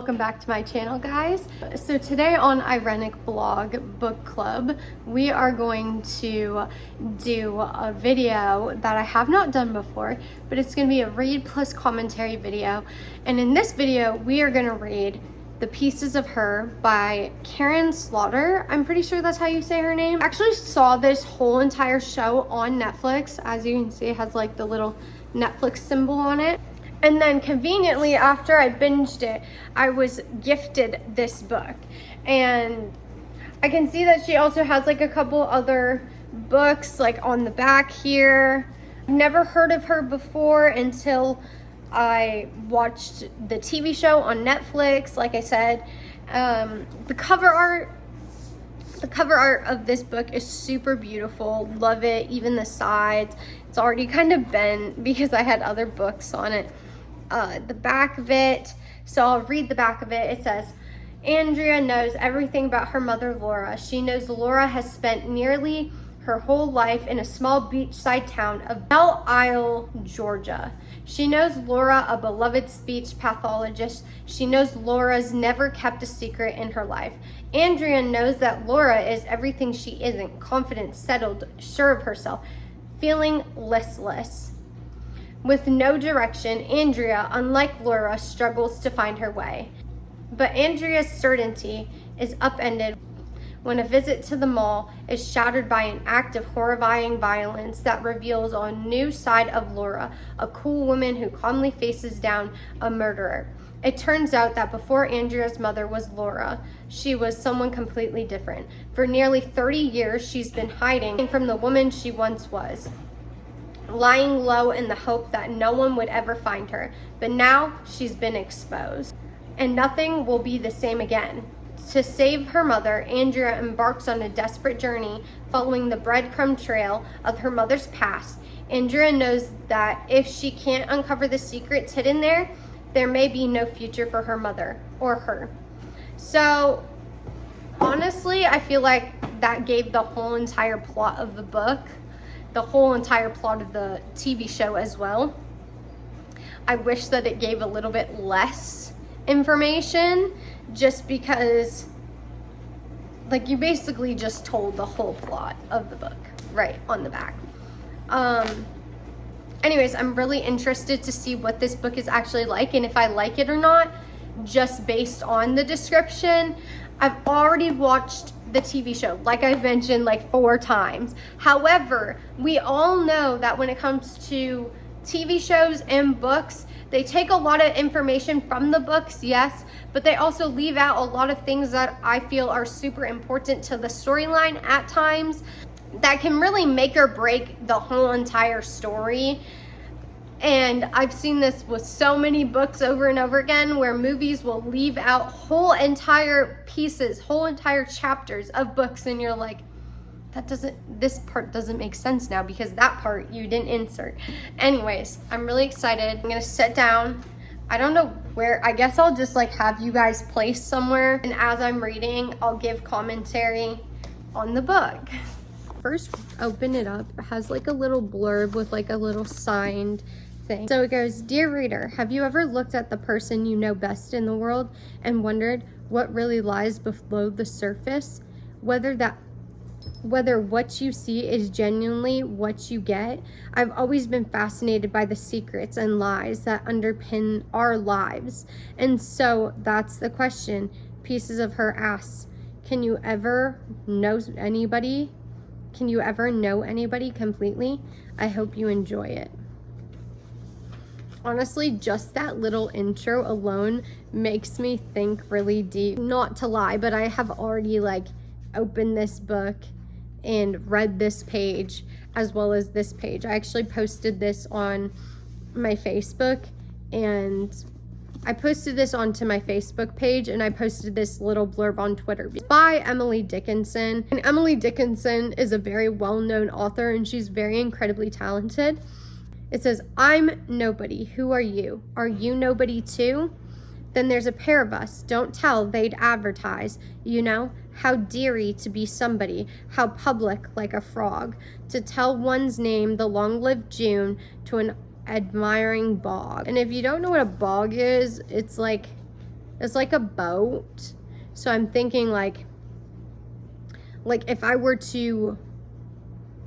Welcome back to my channel, guys. So today on Irenic Blog Book Club, we are going to do a video that I have not done before, but it's going to be a read plus commentary video. And in this video, we are going to read The Pieces of Her by Karin Slaughter. I'm pretty sure that's how you say her name. I actually saw this whole entire show on Netflix. As you can see, it has like the little Netflix symbol on it. And then conveniently, after I binged it, I was gifted this book. And I can see that she also has like a couple other books like on the back here. I've never heard of her before until I watched the TV show on Netflix. Like I said, the cover art of this book is super beautiful. Love it. Even the sides. It's already kind of bent because I had other books on it. The back of it, so I'll read the back of it. It says, Andrea knows everything about her mother, Laura. She knows Laura has spent nearly her whole life in a small beachside town of Belle Isle, Georgia. She knows Laura, a beloved speech pathologist. She knows Laura's never kept a secret in her life. Andrea knows that Laura is everything she isn't: confident, settled, sure of herself, feeling listless. With no direction, Andrea, unlike Laura, struggles to find her way. But Andrea's certainty is upended when a visit to the mall is shattered by an act of horrifying violence that reveals a new side of Laura, a cool woman who calmly faces down a murderer. It turns out that before Andrea's mother was Laura, she was someone completely different. For nearly 30 years, she's been hiding from the woman she once was, lying low in the hope that no one would ever find her. But now she's been exposed, and nothing will be the same again. To save her mother, Andrea embarks on a desperate journey following the breadcrumb trail of her mother's past. Andrea knows that if she can't uncover the secrets hidden there, there may be no future for her mother or her. So honestly, I feel like that gave the whole entire plot of the book, the whole entire plot of the TV show as well. I wish that it gave a little bit less information, just because like you basically just told the whole plot of the book right on the back. Anyways, I'm really interested to see what this book is actually like and if I like it or not, just based on the description. I've already watched the TV show, like I've mentioned like 4 times. However, we all know that when it comes to TV shows and books, they take a lot of information from the books, yes, but they also leave out a lot of things that I feel are super important to the storyline at times that can really make or break the whole entire story. And I've seen this with so many books over and over again, where movies will leave out whole entire pieces, whole entire chapters of books, and you're like, this part doesn't make sense now because that part you didn't insert. Anyways, I'm really excited. I'm gonna sit down. I don't know where. I guess I'll just like have you guys placed somewhere, and as I'm reading, I'll give commentary on the book. First, open it up. It has like a little blurb with like a little signed thing. So it goes, Dear reader, have you ever looked at the person you know best in the world and wondered what really lies below the surface? Whether what you see is genuinely what you get? I've always been fascinated by the secrets and lies that underpin our lives. And so that's the question. Pieces of Her asks, Can you ever know anybody completely? I hope you enjoy it. Honestly, just that little intro alone makes me think really deep. Not to lie, but I have already like opened this book and read this page as well as this page. I actually posted this on my Facebook, and I posted this onto my Facebook page, and I posted this little blurb on Twitter. It's by Emily Dickinson. And Emily Dickinson is a very well-known author, and she's very incredibly talented. It says, I'm nobody. Who are you? Are you nobody too? Then there's a pair of us. Don't tell, they'd advertise. You know, how deary to be somebody. How public, like a frog. To tell one's name, the long-lived June, to an admiring bog. And if you don't know what a bog is, it's like It's like a boat. So I'm thinking like if I were to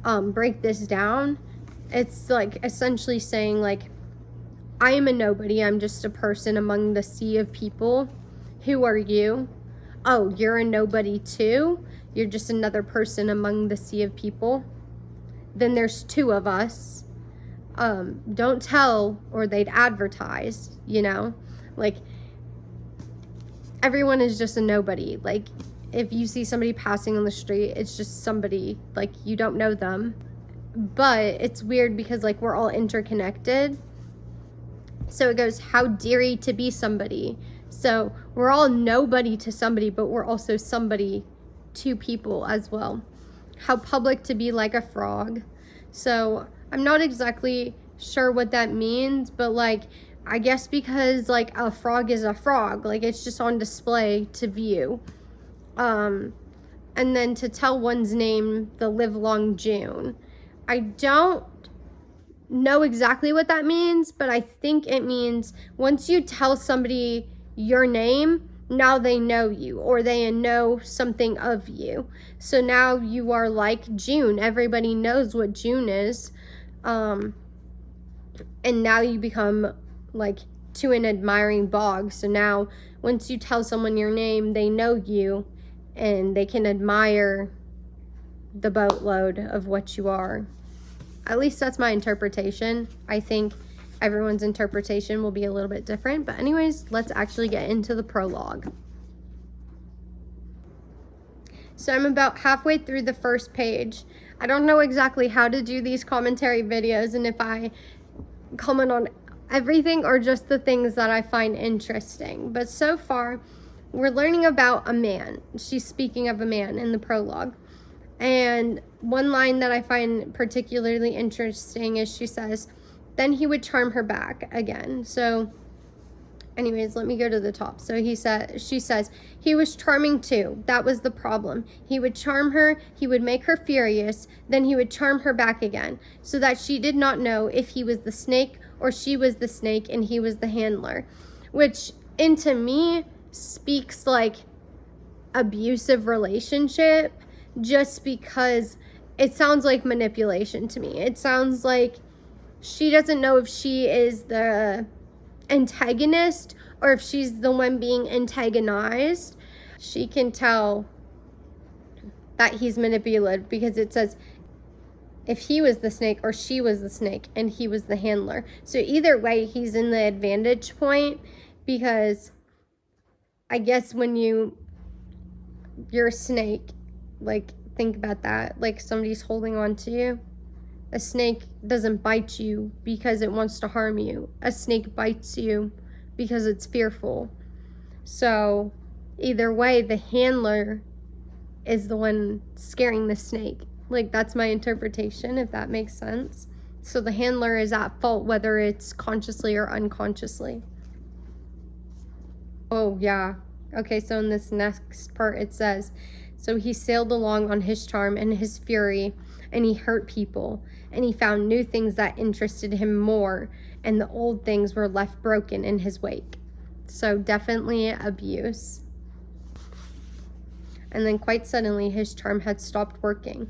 break this down, it's like essentially saying like, I am a nobody. I'm just a person among the sea of people. Who are you? Oh, you're a nobody too? You're just another person among the sea of people? Then there's two of us. Don't tell, or they'd advertise, you know? Like, everyone is just a nobody. Like, if you see somebody passing on the street, it's just somebody, like, you don't know them. But it's weird because, like, we're all interconnected. So it goes, how deary to be somebody. So we're all nobody to somebody, but we're also somebody to people as well. How public to be like a frog. So I'm not exactly sure what that means, but like, I guess because like a frog is a frog, like it's just on display to view. And then to tell one's name the livelong June. I don't know exactly what that means, but I think it means once you tell somebody your name, now they know you, or they know something of you. So now you are like June. Everybody knows what June is. And now you become like to an admiring bog. So now once you tell someone your name, they know you and they can admire the boatload of what you are. At least that's my interpretation. I think everyone's interpretation will be a little bit different. But anyways, let's actually get into the prologue. So I'm about halfway through the first page. I don't know exactly how to do these commentary videos and if I comment on everything or just the things that I find interesting. But so far, we're learning about a man. She's speaking of a man in the prologue. And one line that I find particularly interesting is she says, then he would charm her back again. So anyways, let me go to the top. So she says, he was charming too. That was the problem. He would charm her, he would make her furious, then he would charm her back again, so that she did not know if he was the snake or she was the snake and he was the handler. Which, into me, speaks like abusive relationship, just because it sounds like manipulation to me. It sounds like she doesn't know if she is the antagonist or if she's the one being antagonized. She can tell that he's manipulative because it says if he was the snake or she was the snake and he was the handler. So either way, he's in the advantage point, because I guess when you're a snake, like think about that, like somebody's holding on to you. A snake doesn't bite you because it wants to harm you. A snake bites you because it's fearful. So either way, the handler is the one scaring the snake. Like, that's my interpretation, if that makes sense. So the handler is at fault, whether it's consciously or unconsciously. Oh yeah. Okay, so in this next part it says, so he sailed along on his charm and his fury, and he hurt people, and he found new things that interested him more, and the old things were left broken in his wake. So definitely abuse. And then quite suddenly his charm had stopped working.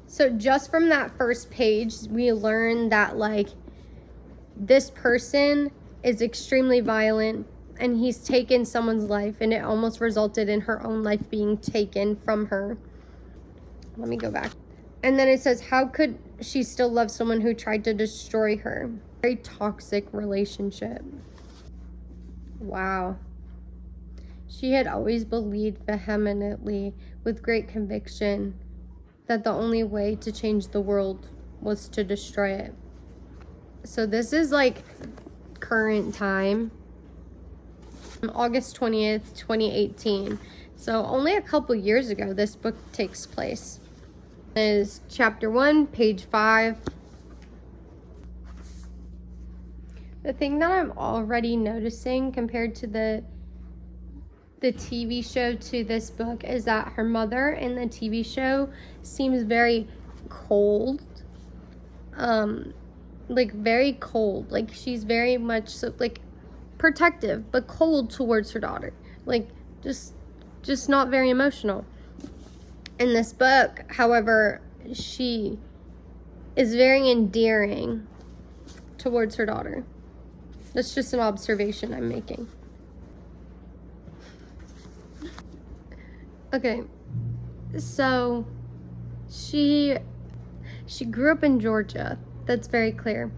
So just from that first page, we learn that like this person is extremely violent, and he's taken someone's life, and it almost resulted in her own life being taken from her. Let me go back. And then it says, how could she still love someone who tried to destroy her? Very toxic relationship. Wow. She had always believed vehemently, with great conviction, that the only way to change the world was to destroy it. So this is like current time. August 20th, 2018. So only a couple years ago this book takes place. It is chapter 1, page 5. The thing that I'm already noticing compared to the TV show to this book is that her mother in the TV show seems very cold. like very cold. Like she's very much so, like protective but cold towards her daughter. Like just not very emotional. In this book, however, she is very endearing towards her daughter. That's just an observation I'm making. Okay, so she grew up in Georgia. That's very clear.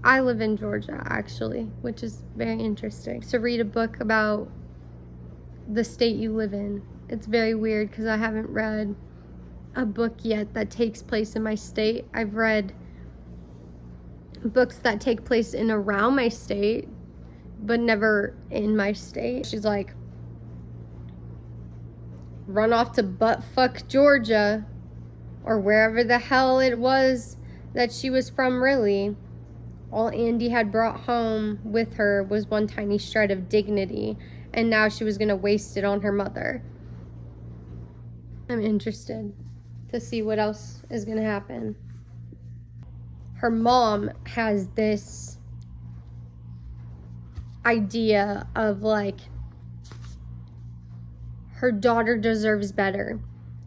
I live in Georgia, actually, which is very interesting. To read a book about the state you live in. It's very weird because I haven't read a book yet that takes place in my state. I've read books that take place in around my state, but never in my state. She's like, run off to buttfuck Georgia, or wherever the hell it was that she was from, really. All Andy had brought home with her was one tiny shred of dignity, and now she was gonna waste it on her mother. I'm interested to see what else is gonna happen. Her mom has this idea of like, her daughter deserves better.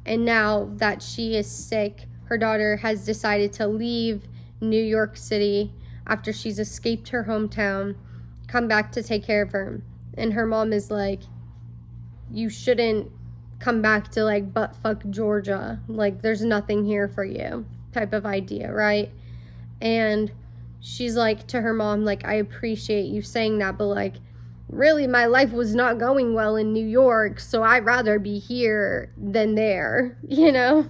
And now that she is sick, her daughter has decided to leave New York City after she's escaped her hometown, come back to take care of her. And her mom is like, you shouldn't come back to like buttfuck Georgia. Like there's nothing here for you type of idea, right? And she's like to her mom, like, I appreciate you saying that, but like, really my life was not going well in New York, so I'd rather be here than there, you know?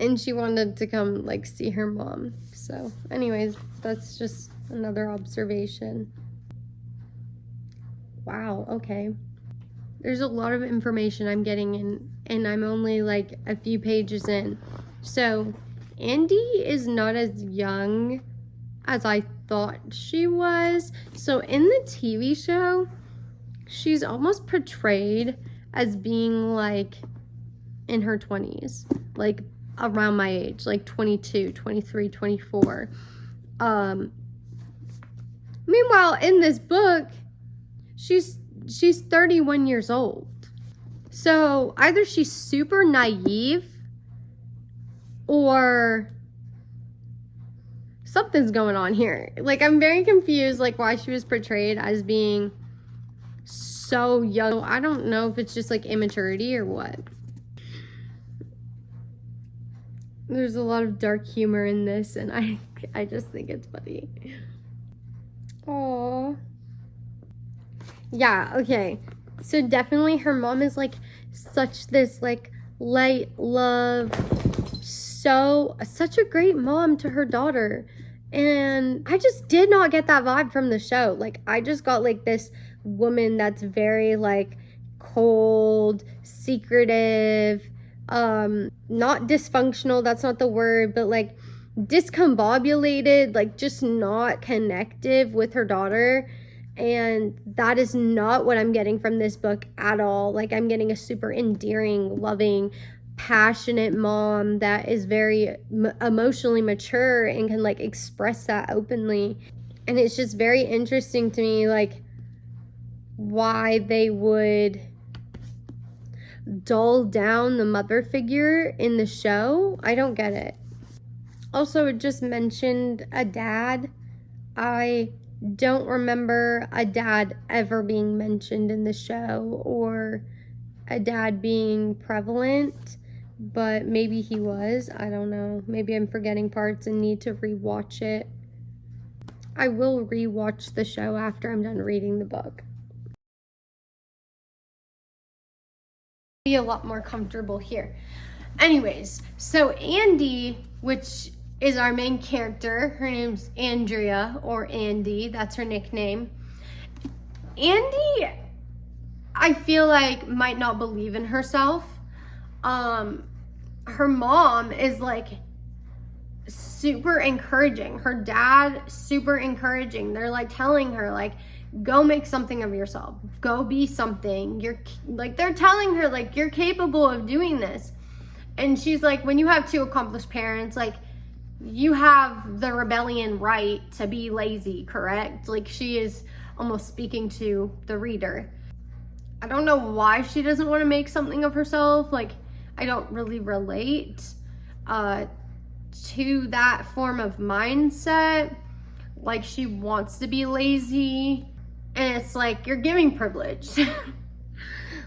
And she wanted to come like see her mom. So anyways, that's just another observation. Wow, okay. There's a lot of information I'm getting in, and I'm only like a few pages in. So Andy is not as young as I thought she was. So in the TV show, she's almost portrayed as being like in her 20s, like around my age, like 22, 23, 24. Meanwhile, in this book, she's 31 years old. So either she's super naive or something's going on here. Like, I'm very confused, like, why she was portrayed as being so young. I don't know if it's just like immaturity or what. There's a lot of dark humor in this, and I just think it's funny. Aww. Yeah, okay. So definitely her mom is like such this like light love, such a great mom to her daughter. And I just did not get that vibe from the show. Like, I just got like this woman that's very like cold, secretive, not dysfunctional, that's not the word, but like discombobulated, like just not connective with her daughter. And that is not what I'm getting from this book at all. Like, I'm getting a super endearing, loving, passionate mom that is very emotionally mature and can like express that openly. And it's just very interesting to me, like, why they would dull down the mother figure in the show. I don't get it. Also, it just mentioned a dad. I don't remember a dad ever being mentioned in the show or a dad being prevalent, but maybe he was. I don't know. Maybe I'm forgetting parts and need to rewatch it. I will rewatch the show after I'm done reading the book. Be a lot more comfortable here. Anyways, so Andy, which is our main character, her name's Andrea, or Andy, that's her nickname. Andy, I feel like, might not believe in herself. Her mom is like super encouraging. Her dad, super encouraging. They're like telling her, like, go make something of yourself. Go be something. You're like, they're telling her, like, you're capable of doing this. And she's like, when you have two accomplished parents, like, you have the rebellion right to be lazy, correct? Like, she is almost speaking to the reader. I don't know why she doesn't want to make something of herself. Like, I don't really relate to that form of mindset. Like, she wants to be lazy, and it's like, you're giving privilege.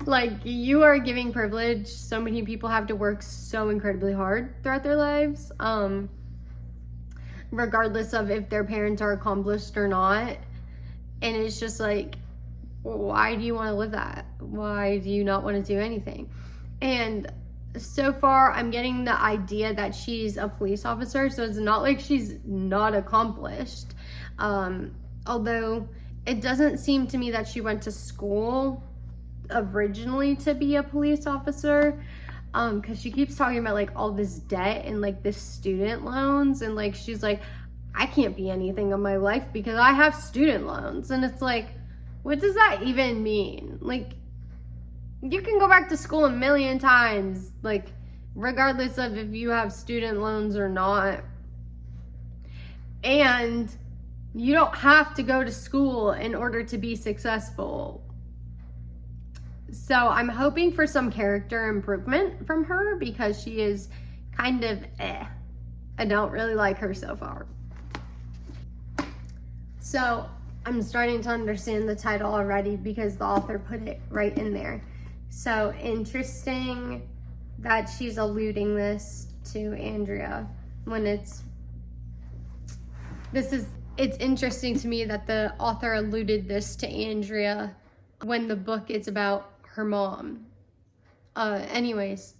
Like, you are giving privilege. So many people have to work so incredibly hard throughout their lives, regardless of if their parents are accomplished or not. And it's just like, why do you want to live that? Why do you not want to do anything? And so far, I'm getting the idea that she's a police officer, so it's not like she's not accomplished. Although it doesn't seem to me that she went to school originally to be a police officer, because she keeps talking about like all this debt and like this student loans, and like she's like, I can't be anything in my life because I have student loans. And it's like, what does that even mean? Like, you can go back to school a million times, like, regardless of if you have student loans or not. And you don't have to go to school in order to be successful. So I'm hoping for some character improvement from her, because she is kind of I don't really like her so far. So I'm starting to understand the title already because the author put it right in there. So interesting that she's alluding this to Andrea when it's interesting to me that the author alluded this to Andrea when the book is about her mom. Anyways,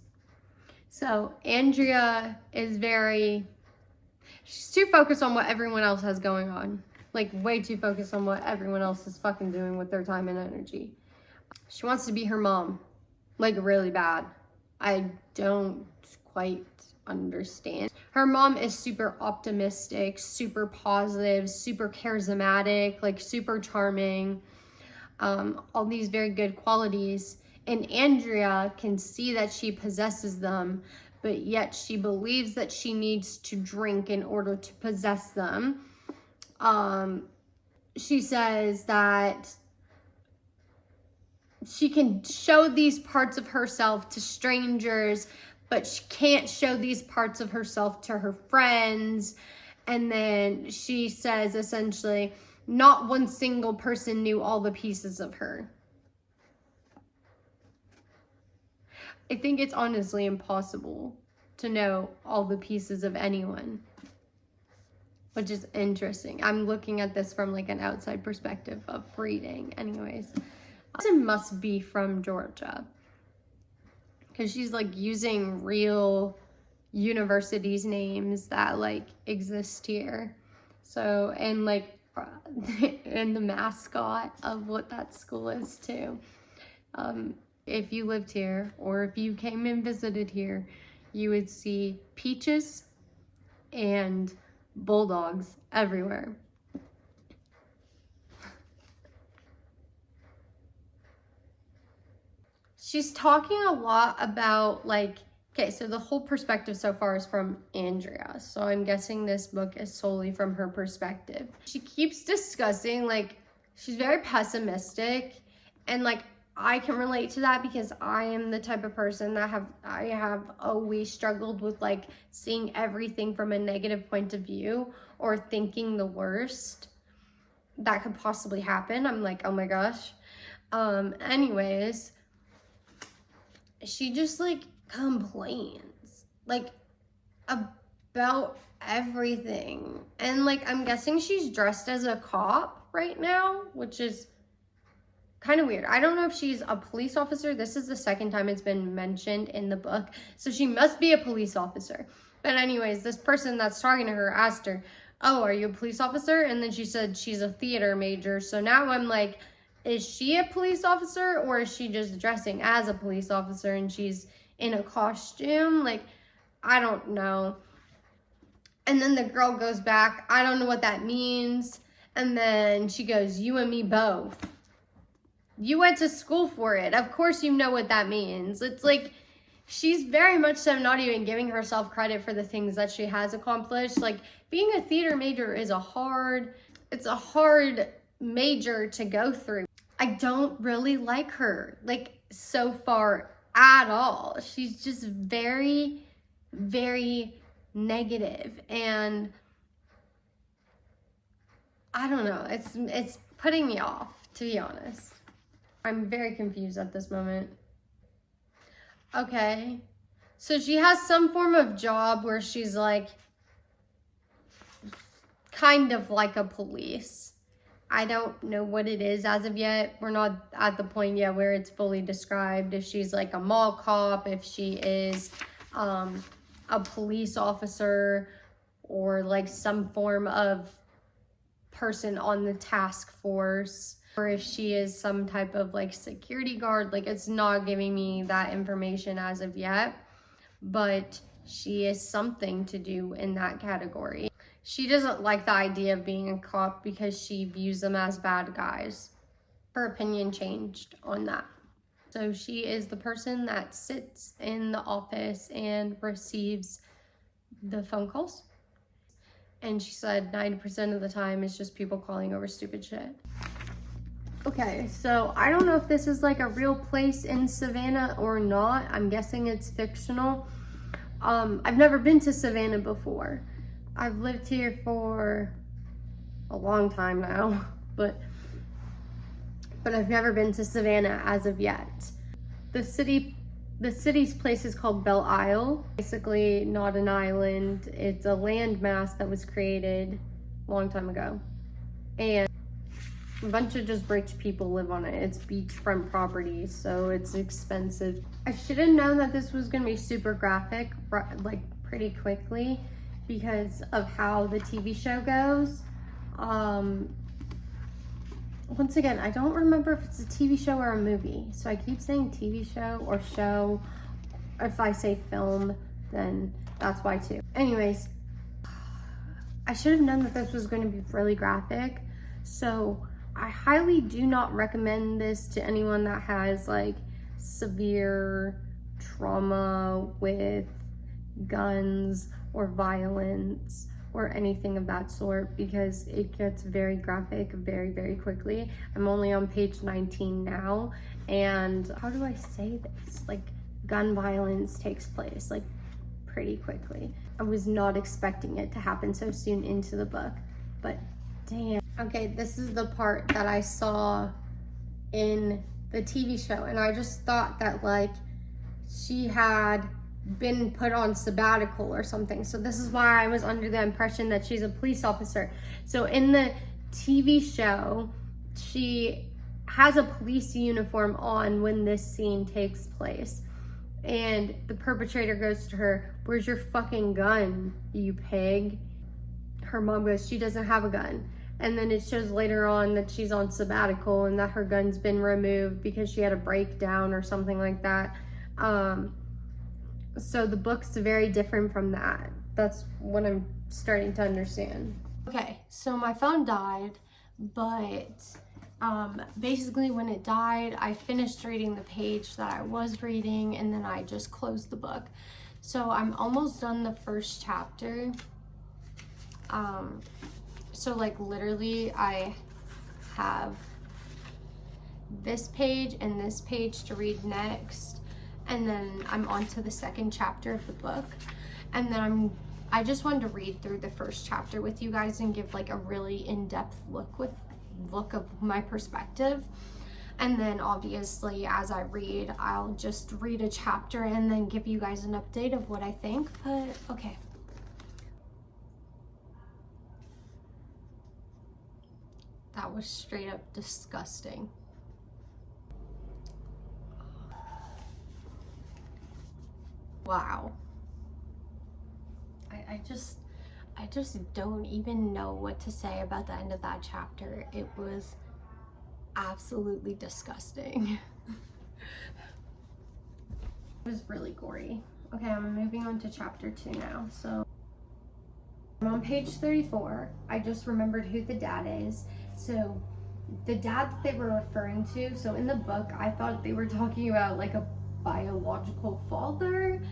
so Andrea is she's too focused on what everyone else has going on. Like, way too focused on what everyone else is fucking doing with their time and energy. She wants to be her mom, like, really bad. I don't quite understand. Her mom is super optimistic, super positive, super charismatic, like super charming, all these very good qualities. And Andrea can see that she possesses them, but yet she believes that she needs to drink in order to possess them. She says that she can show these parts of herself to strangers, but she can't show these parts of herself to her friends. And then she says, essentially, not one single person knew all the pieces of her. I think it's honestly impossible to know all the pieces of anyone, which is interesting. I'm looking at this from like an outside perspective of reading. Anyways, it must be from Georgia, because she's like using real universities' names that like exist here. So, and like, and the mascot of what that school is too. If you lived here or if you came and visited here, you would see peaches and bulldogs everywhere. She's talking a lot about like, okay, so the whole perspective so far is from Andrea. So I'm guessing this book is solely from her perspective. She keeps discussing like, she's very pessimistic, and like, I can relate to that because I am the type of person that I have always struggled with like seeing everything from a negative point of view or thinking the worst that could possibly happen. I'm like, oh my gosh. Anyways, she just like complains like about everything. And like, I'm guessing she's dressed as a cop right now, which is kind of weird. I don't know if she's a police officer. This is the second time it's been mentioned in the book, so she must be a police officer. But anyways, this person that's talking to her asked her, oh, are you a police officer? And then she said she's a theater major. So now I'm like, is she a police officer, or is she just dressing as a police officer and she's in a costume? Like, I don't know. And then the girl goes back, I don't know what that means. And then she goes, you and me both. You went to school for it. Of course you know what that means. It's like, she's very much so not even giving herself credit for the things that she has accomplished. Like, being a theater major is it's a hard major to go through. I don't really like her, like, so far at all. She's just very, very negative, and I don't know, it's putting me off, to be honest. I'm very confused at this moment. Okay, so she has some form of job where she's like kind of like a police. I don't know what it is as of yet. We're not at the point yet where it's fully described. If she's like a mall cop, if she is a police officer, or like some form of person on the task force, or if she is some type of like security guard. Like, it's not giving me that information as of yet, but she is something to do in that category. She doesn't like the idea of being a cop because she views them as bad guys. Her opinion changed on that. So she is the person that sits in the office and receives the phone calls. And she said 90% of the time it's just people calling over stupid shit. Okay, so I don't know if this is like a real place in Savannah or not. I'm guessing it's fictional. I've never been to Savannah before. I've lived here for a long time now, but I've never been to Savannah as of yet. The city's place is called Belle Isle. Basically not an island. It's a landmass that was created a long time ago. And a bunch of just rich people live on it. It's beachfront property, so it's expensive. I should have known that this was gonna be super graphic, like pretty quickly, because of how the TV show goes. Once again, I don't remember if it's a TV show or a movie, so I keep saying TV show or show. If I say film, then that's why too. Anyways, I should have known that this was going to be really graphic, so I highly do not recommend this to anyone that has like severe trauma with guns or violence or anything of that sort, because it gets very graphic very, very quickly. I'm only on page 19 now, and how do I say this? Like, gun violence takes place like pretty quickly. I was not expecting it to happen so soon into the book, but damn. Okay, this is the part that I saw in the TV show, and I just thought that like she had been put on sabbatical or something. So this is why I was under the impression that she's a police officer. So in the TV show, she has a police uniform on when this scene takes place. And the perpetrator goes to her, "Where's your fucking gun, you pig?" Her mom goes, "She doesn't have a gun." And then it shows later on that she's on sabbatical and that her gun's been removed because she had a breakdown or something like that. So the book's very different from that. That's what I'm starting to understand. Okay, so my phone died, but basically when it died, I finished reading the page that I was reading, and then I just closed the book. So I'm almost done the first chapter. So like literally I have this page and this page to read next, and then I'm on to the second chapter of the book. And then I just wanted to read through the first chapter with you guys and give like a really in-depth look of my perspective. And then obviously as I read, I'll just read a chapter and then give you guys an update of what I think. But okay. That was straight up disgusting. Wow. I just don't even know what to say about the end of that chapter. It was absolutely disgusting. It was really gory. Okay, I'm moving on to chapter 2 now. So I'm on page 34. I just remembered who the dad is. So the dad that they were referring to, so in the book, I thought they were talking about like a biological father,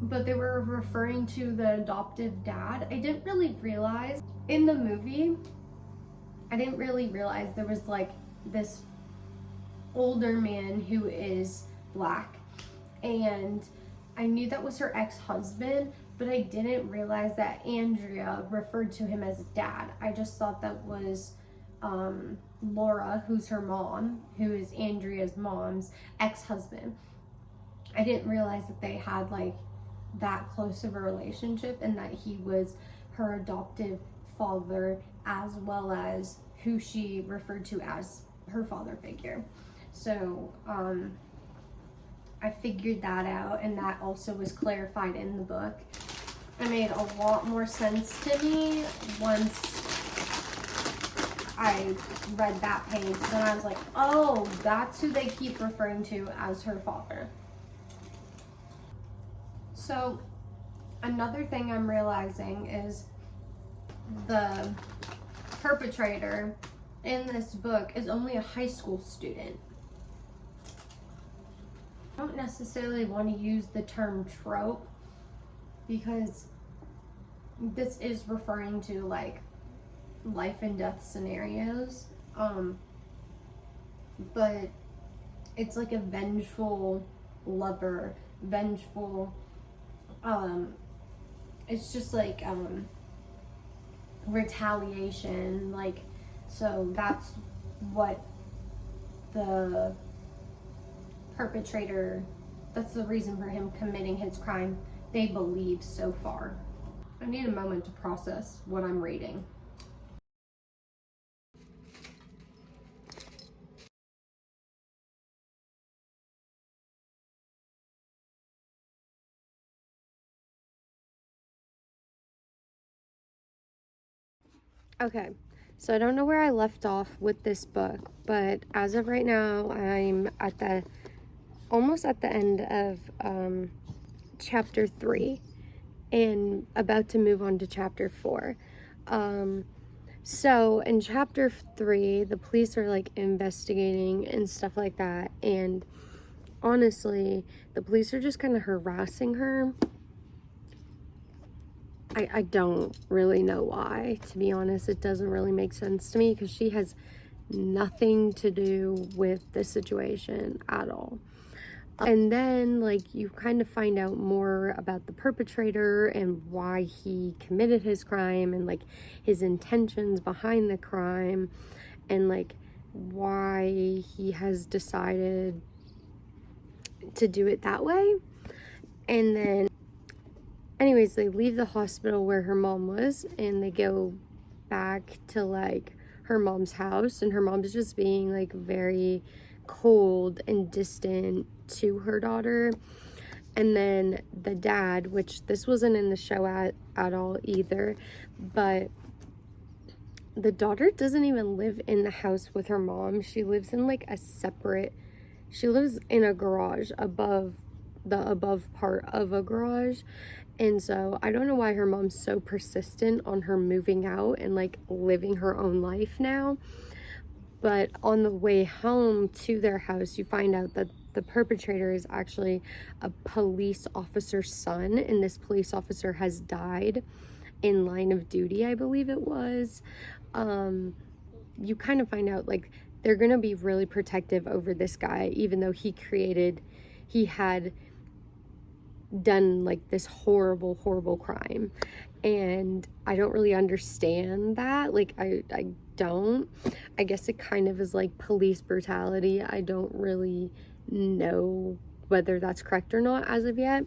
but they were referring to the adoptive dad. I didn't really realize in the movie, I didn't really realize there was like this older man who is black, and I knew that was her ex-husband, but I didn't realize that Andrea referred to him as dad. I just thought that was Laura, who's her mom, who is Andrea's mom's ex-husband. I didn't realize that they had like that close of a relationship, and that he was her adoptive father as well as who she referred to as her father figure. So I figured that out, and that also was clarified in the book. It made a lot more sense to me once I read that page. Then I was like, oh, that's who they keep referring to as her father. So another thing I'm realizing is the perpetrator in this book is only a high school student. I don't necessarily want to use the term trope because this is referring to like life and death scenarios, but it's like a vengeful lover, vengeful, it's just like retaliation, like, so that's what the perpetrator, that's the reason for him committing his crime, they believe so far. I need a moment to process what I'm reading. Okay, so I don't know where I left off with this book, but as of right now, I'm at the almost at the end of chapter 3 and about to move on to chapter 4. So in chapter 3, the police are like investigating and stuff like that, and honestly, the police are just kind of harassing her. I don't really know why, to be honest. It doesn't really make sense to me because she has nothing to do with the situation at all. And then, like, you kind of find out more about the perpetrator and why he committed his crime and, like, his intentions behind the crime and, like, why he has decided to do it that way. And then, anyways, they leave the hospital where her mom was and they go back to, like, her mom's house, and her mom's just being, like, very cold and distant to her daughter. And then the dad, which this wasn't in the show at all either, but the daughter doesn't even live in the house with her mom. She lives in like a separate, she lives in a garage above the above part of a garage. And so I don't know why her mom's so persistent on her moving out and like living her own life now. But on the way home to their house, you find out that the perpetrator is actually a police officer's son, and this police officer has died in line of duty, I believe it was. You kind of find out like they're gonna be really protective over this guy, even though he had done like this horrible crime. And I don't really understand that. Like, I don't. I guess it kind of is like police brutality. I don't really know whether that's correct or not as of yet.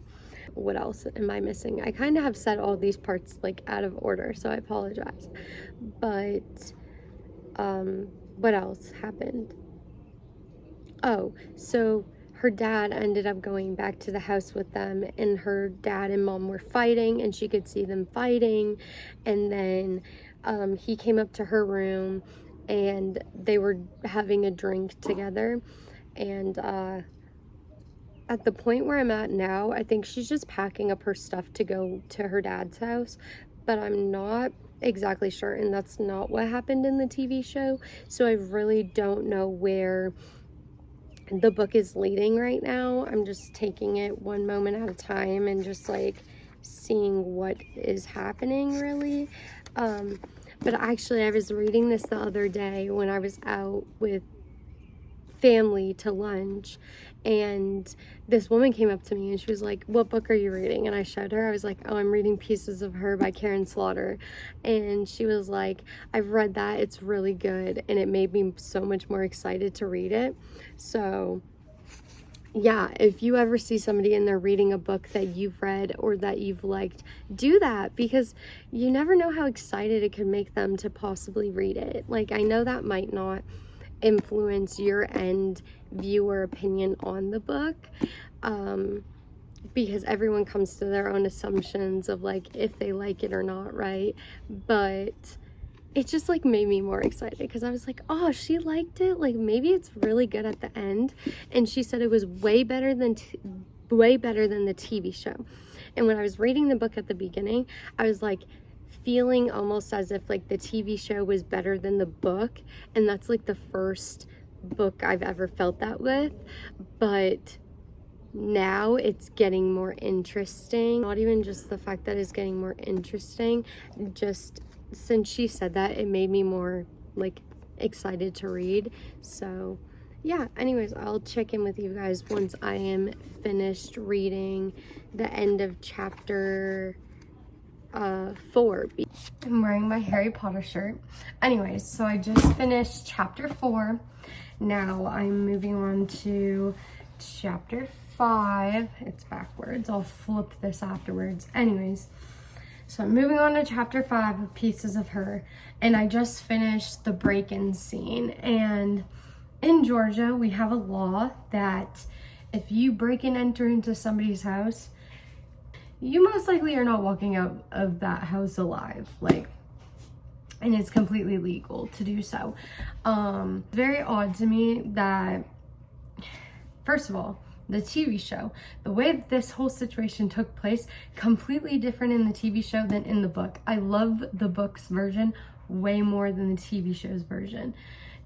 What else am I missing? I kind of have said all these parts like out of order, so I apologize. But what else happened? Oh, so her dad ended up going back to the house with them, and her dad and mom were fighting, and she could see them fighting. And then he came up to her room and they were having a drink together. And at the point where I'm at now, I think she's just packing up her stuff to go to her dad's house, but I'm not exactly sure, and that's not what happened in the TV show. So I really don't know where the book is leading right now. I'm just taking it one moment at a time and just like seeing what is happening, really. But actually, I was reading this the other day when I was out with family to lunch, and this woman came up to me and she was like, "What book are you reading?" And I showed her. I was like, "Oh, I'm reading Pieces of Her by Karen Slaughter." And she was like, "I've read that, it's really good," and it made me so much more excited to read it. So yeah, if you ever see somebody in there reading a book that you've read or that you've liked, do that, because you never know how excited it could make them to possibly read it. Like, I know that might not influence your end viewer opinion on the book, because everyone comes to their own assumptions of like if they like it or not, right? But it just like made me more excited because I was like, oh, she liked it, like maybe it's really good at the end. And she said it was way better than the TV show. And when I was reading the book at the beginning, I was like feeling almost as if like the TV show was better than the book, and that's like the first book I've ever felt that with. But now it's getting more interesting. Not even just the fact that it's getting more interesting, just since she said that, it made me more like excited to read. So yeah, anyways, I'll check in with you guys once I am finished reading the end of chapter 4. I'm wearing my Harry Potter shirt. Anyways, so I just finished chapter 4. Now I'm moving on to chapter 5. It's backwards. I'll flip this afterwards. Anyways, so I'm moving on to chapter 5 of Pieces of Her, and I just finished the break-in scene. And in Georgia, we have a law that if you break and enter into somebody's house, you most likely are not walking out of that house alive, like, and it's completely legal to do so. Very odd to me that, first of all, the TV show, the way that this whole situation took place, completely different in the TV show than in the book. I love the book's version way more than the TV show's version.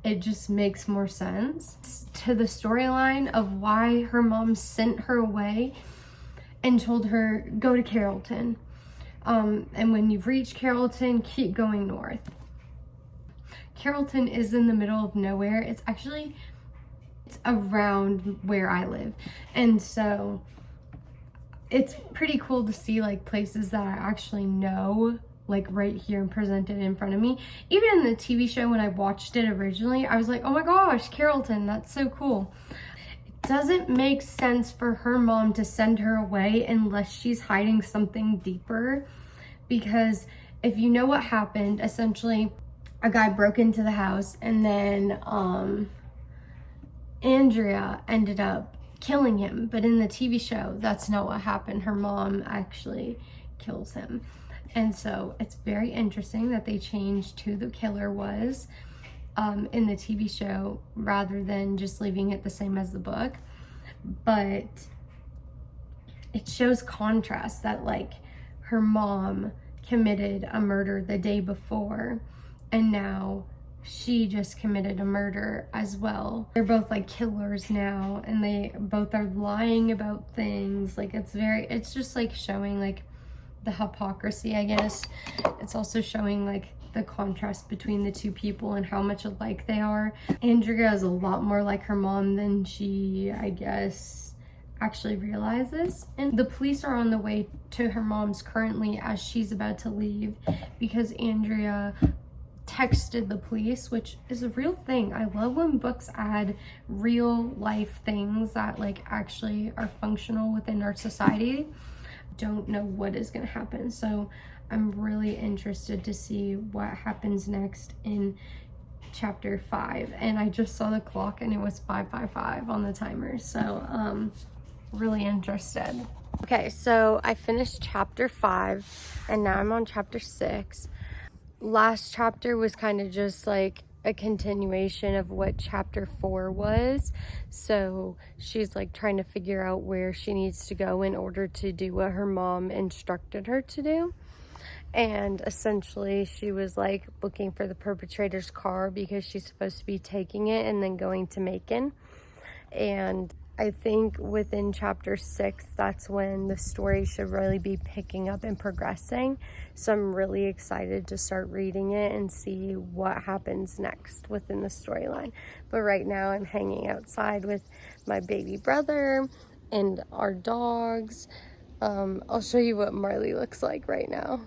It just makes more sense to the storyline of why her mom sent her away and told her, go to Carrollton. And when you've reached Carrollton, keep going north. Carrollton is in the middle of nowhere. It's around where I live. And so it's pretty cool to see like places that I actually know, like right here and presented in front of me. Even in the TV show, when I watched it originally, I was like, oh my gosh, Carrollton, that's so cool. It doesn't make sense for her mom to send her away unless she's hiding something deeper, because if you know what happened, essentially a guy broke into the house, and then Andrea ended up killing him. But in the TV show, that's not what happened. Her mom actually kills him. And so it's very interesting that they changed who the killer was in the TV show rather than just leaving it the same as the book. But it shows contrast that like her mom committed a murder the day before, and now she just committed a murder as well. They're both like killers now, and they both are lying about things. Like it's just like showing like the hypocrisy, I guess. It's also showing like the contrast between the two people and how much alike they are. Andrea is a lot more like her mom than she, I guess, actually realizes. And the police are on the way to her mom's currently as she's about to leave, because Andrea texted the police, which is a real thing. I love when books add real life things that like actually are functional within our society. Don't know what is going to happen, so I'm really interested to see what happens next in chapter 5. And I just saw the clock and it was 5:55 on the timer, so really interested. Okay, so I finished chapter 5 and now I'm on chapter 6. Last chapter was kind of just like a continuation of what chapter 4 was. So she's like trying to figure out where she needs to go in order to do what her mom instructed her to do. And essentially she was like looking for the perpetrator's car because she's supposed to be taking it and then going to Macon. And I think within chapter 6, that's when the story should really be picking up and progressing. So I'm really excited to start reading it and see what happens next within the storyline. But right now I'm hanging outside with my baby brother and our dogs. I'll show you what Marley looks like right now.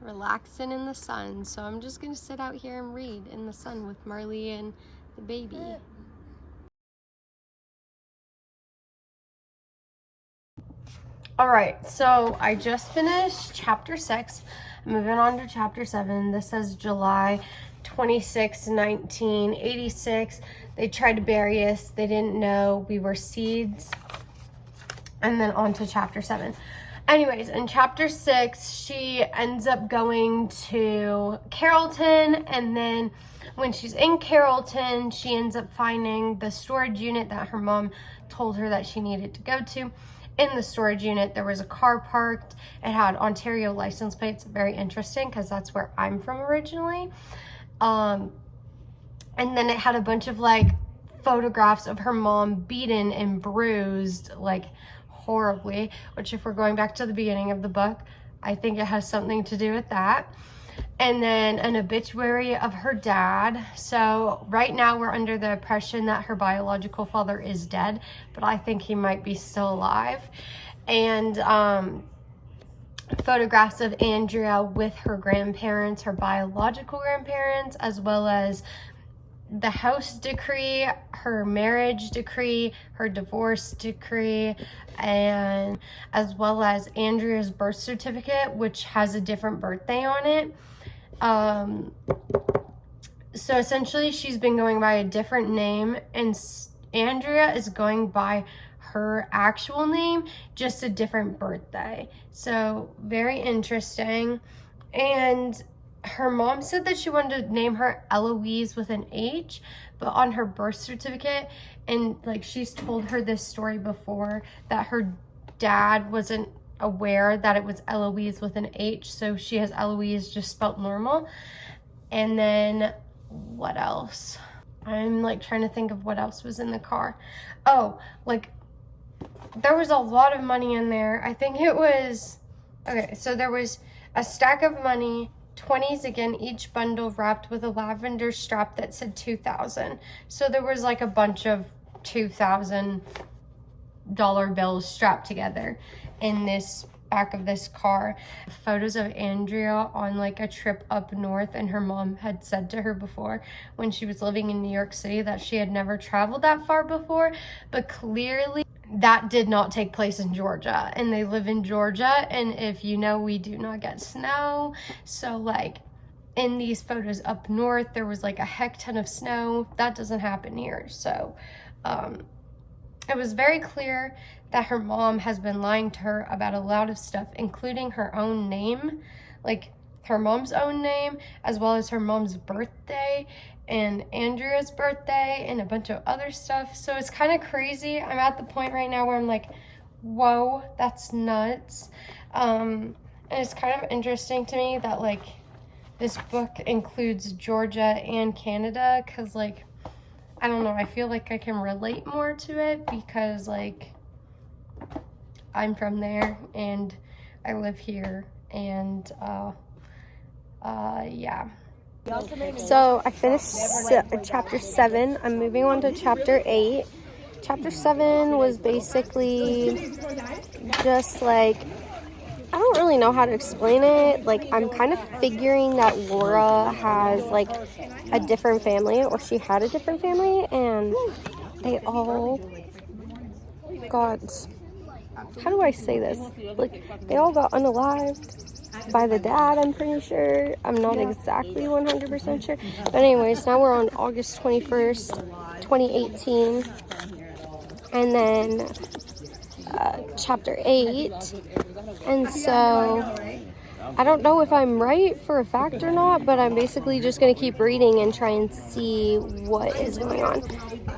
Relaxing in the sun. So I'm just gonna sit out here and read in the sun with Marley and the baby. All right, so I just finished chapter 6. I'm moving on to chapter 7. This says July 26, 1986. They tried to bury us. They didn't know we were seeds. And then on to chapter 7. Anyways, in chapter 6, she ends up going to Carrollton, and then when she's in Carrollton, she ends up finding the storage unit that her mom told her that she needed to go to. In the storage unit, there was a car parked. It had Ontario license plates. Very interesting because that's where I'm from originally. And then it had a bunch of like photographs of her mom beaten and bruised like horribly, which if we're going back to the beginning of the book, I think it has something to do with that. And then an obituary of her dad. So right now we're under the impression that her biological father is dead, but I think he might be still alive. And photographs of Andrea with her grandparents, her biological grandparents, as well as the house decree, her marriage decree, her divorce decree, and as well as Andrea's birth certificate, which has a different birthday on it. So essentially she's been going by a different name, and Andrea is going by her actual name, just a different birthday. So very interesting. And her mom said that she wanted to name her Eloise with an H, but on her birth certificate, and like she's told her this story before, that her dad wasn't aware that it was Eloise with an H, so she has Eloise just spelt normal. And then what else? I'm like trying to think of what else was in the car. Oh, like there was a lot of money in there. I think it was, okay, so there was a stack of money, 20s again, each bundle wrapped with a lavender strap that said 2,000. So there was like a bunch of $2,000 bills strapped together in this back of this car. Photos of Andrea on like a trip up north, and her mom had said to her before when she was living in New York City that she had never traveled that far before, but clearly that did not take place in Georgia, and they live in Georgia, and if you know, we do not get snow. So like in these photos up north, there was like a heck ton of snow. That doesn't happen here. So it was very clear that her mom has been lying to her about a lot of stuff, including her own name, like her mom's own name, as well as her mom's birthday and Andrea's birthday and a bunch of other stuff. So it's kind of crazy. I'm at the point right now where I'm like, whoa, that's nuts. And it's kind of interesting to me that like this book includes Georgia and Canada, because like, I don't know, I feel like I can relate more to it because like I'm from there and I live here, and yeah. So I finished chapter 7. I'm moving on to chapter 8. Chapter 7 was basically just like, I don't really know how to explain it. Like, I'm kind of figuring that Laura has like a different family, or she had a different family, and they all got, how do I say this? Like, they all got unalived by the dad, I'm pretty sure. I'm not exactly 100% sure. But anyways, now we're on August 21st, 2018. And then chapter 8. And so I don't know if I'm right for a fact or not, but I'm basically just going to keep reading and try and see what is going on.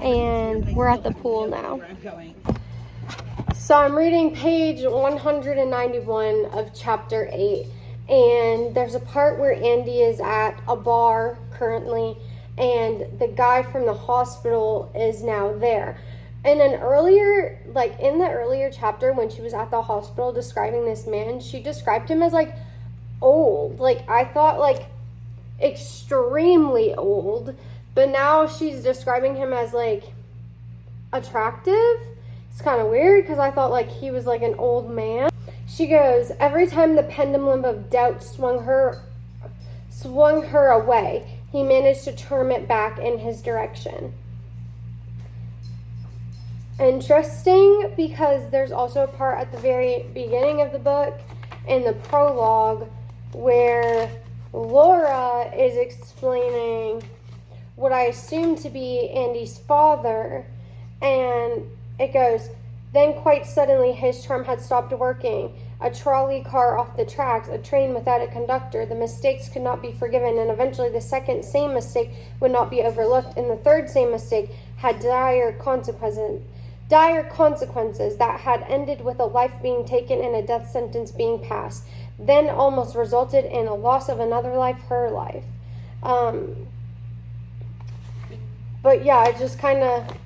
And we're at the pool now. So I'm reading page 191 of chapter 8, and there's a part where Andy is at a bar currently, and the guy from the hospital is now there. in an earlier, like in the earlier chapter when she was at the hospital describing this man, she described him as like old. Like I thought like extremely old, but now she's describing him as like attractive. It's kind of weird because I thought like he was like an old man. She goes, every time the pendulum of doubt swung her away, he managed to turn it back in his direction. Interesting, because there's also a part at the very beginning of the book in the prologue where Laura is explaining what I assume to be Andy's father, and it goes, then quite suddenly his charm had stopped working. A trolley car off the tracks, a train without a conductor. The mistakes could not be forgiven, and eventually the second same mistake would not be overlooked, and the third same mistake had dire consequences that had ended with a life being taken and a death sentence being passed, then almost resulted in a loss of another life, her life. But yeah, it just kind of,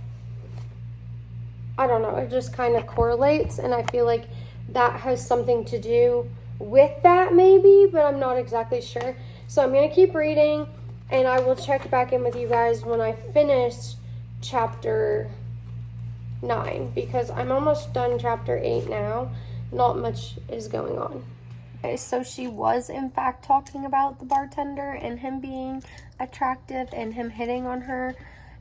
I don't know, it just kind of correlates, and I feel like that has something to do with that maybe, but I'm not exactly sure. So I'm going to keep reading, and I will check back in with you guys when I finish chapter 9, because I'm almost done chapter 8 now. Not much is going on. Okay, so she was in fact talking about the bartender and him being attractive and him hitting on her.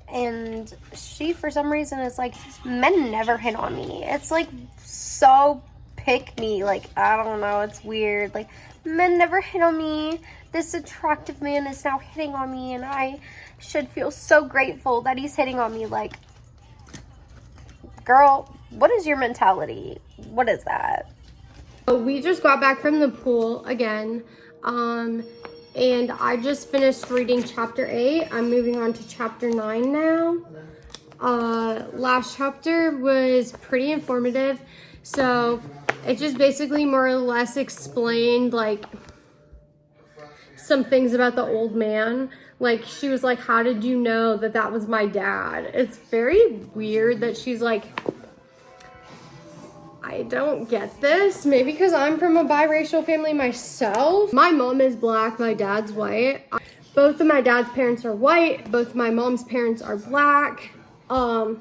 And she, for some reason, is like, men never hit on me. It's like so pick me. Like, I don't know. It's weird. Like, men never hit on me. This attractive man is now hitting on me, and I should feel so grateful that he's hitting on me. Like, girl, what is your mentality? What is that? We just got back from the pool again. And I just finished reading chapter 8. I'm moving on to chapter 9 now. Last chapter was pretty informative. So it just basically more or less explained like some things about the old man. Like she was like, how did you know that that was my dad? It's very weird that she's like, I don't get this. Maybe because I'm from a biracial family myself. My mom is black, my dad's white. Both of my dad's parents are white. Both of my mom's parents are black. So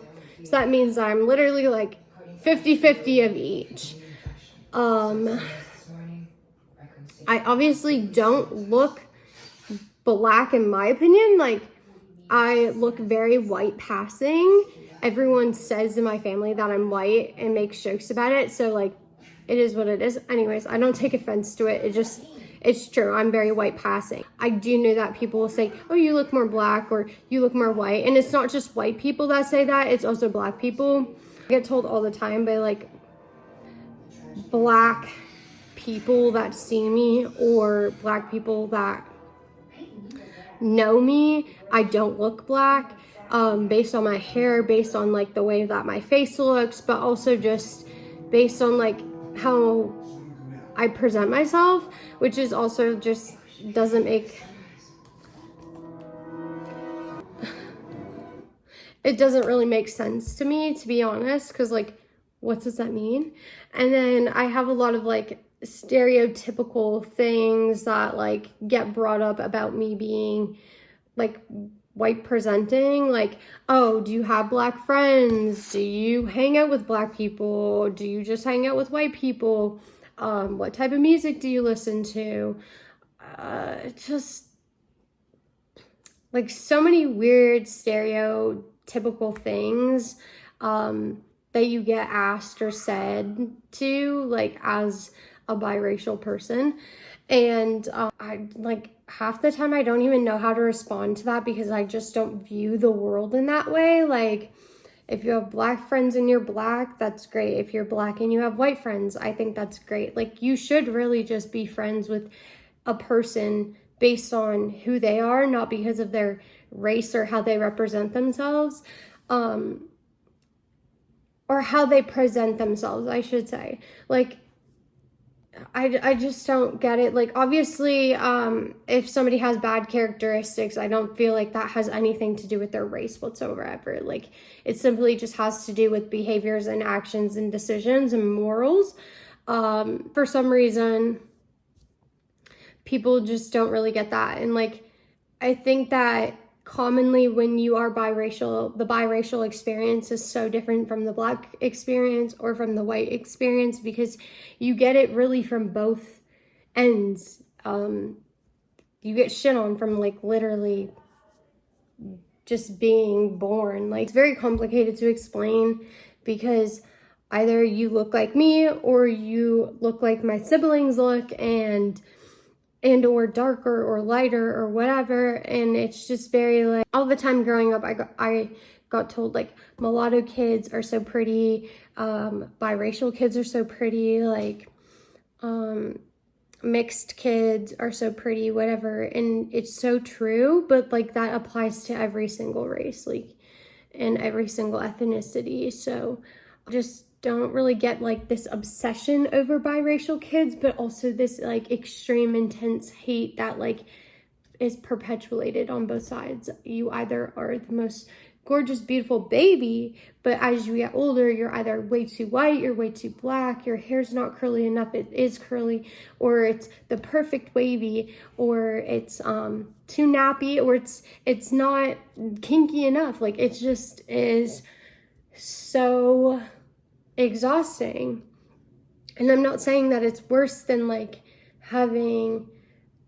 that means I'm literally like 50-50 of each. I obviously don't look black in my opinion. Like I look very white passing. Everyone says in my family that I'm white and makes jokes about it. So like, it is what it is. Anyways, I don't take offense to it. It's true. I'm very white passing. I do know that people will say, oh, you look more black or you look more white. And it's not just white people that say that. It's also black people. I get told all the time by like black people that see me or black people that know me, I don't look black. Based on my hair, based on like the way that my face looks, but also just based on like how I present myself, which is also just doesn't make, it doesn't really make sense to me, to be honest, because like, what does that mean? And then I have a lot of like stereotypical things that like get brought up about me being like white presenting, like, oh, do you have black friends? Do you hang out with black people? Do you just hang out with white people? What type of music do you listen to? Just like so many weird stereotypical thlike that you get asked or said to like as a biracial person. And I like half the time I don't even know how to respond to that because I just don't view the world in that way. Like if you have black friends and you're black, that's great. If you're black and you have white friends, I think that's great. Like you should really just be friends with a person based on who they are, not because of their race or how they represent themselves, or how they present themselves, I should say. Like I just don't get it. Like, obviously, if somebody has bad characteristics, I don't feel like that has anything to do with their race whatsoever. Like, it simply just has to do with behaviors and actions and decisions and morals. For some reason, people just don't really get that. And like, I think that commonly when you are biracial, the biracial experience is so different from the Black experience or from the white experience, because you get it really from both ends. You get shit on from like literally just being born. Like, it's very complicated to explain, because either you look like me or you look like my siblings look, and or darker or lighter or whatever. And it's just very like, all the time growing up, I got told like mulatto kids are so pretty, biracial kids are so pretty, like mixed kids are so pretty, whatever. And it's so true, but like that applies to every single race, like, and every single ethnicity. So just don't really get like this obsession over biracial kids, but also this like extreme intense hate that like is perpetuated on both sides. You either are the most gorgeous, beautiful baby, but as you get older, you're either way too white, you're way too black, your hair's not curly enough, it is curly, or it's the perfect wavy, or it's too nappy, or it's not kinky enough. Like, it just is so exhausting. And I'm not saying that it's worse than like having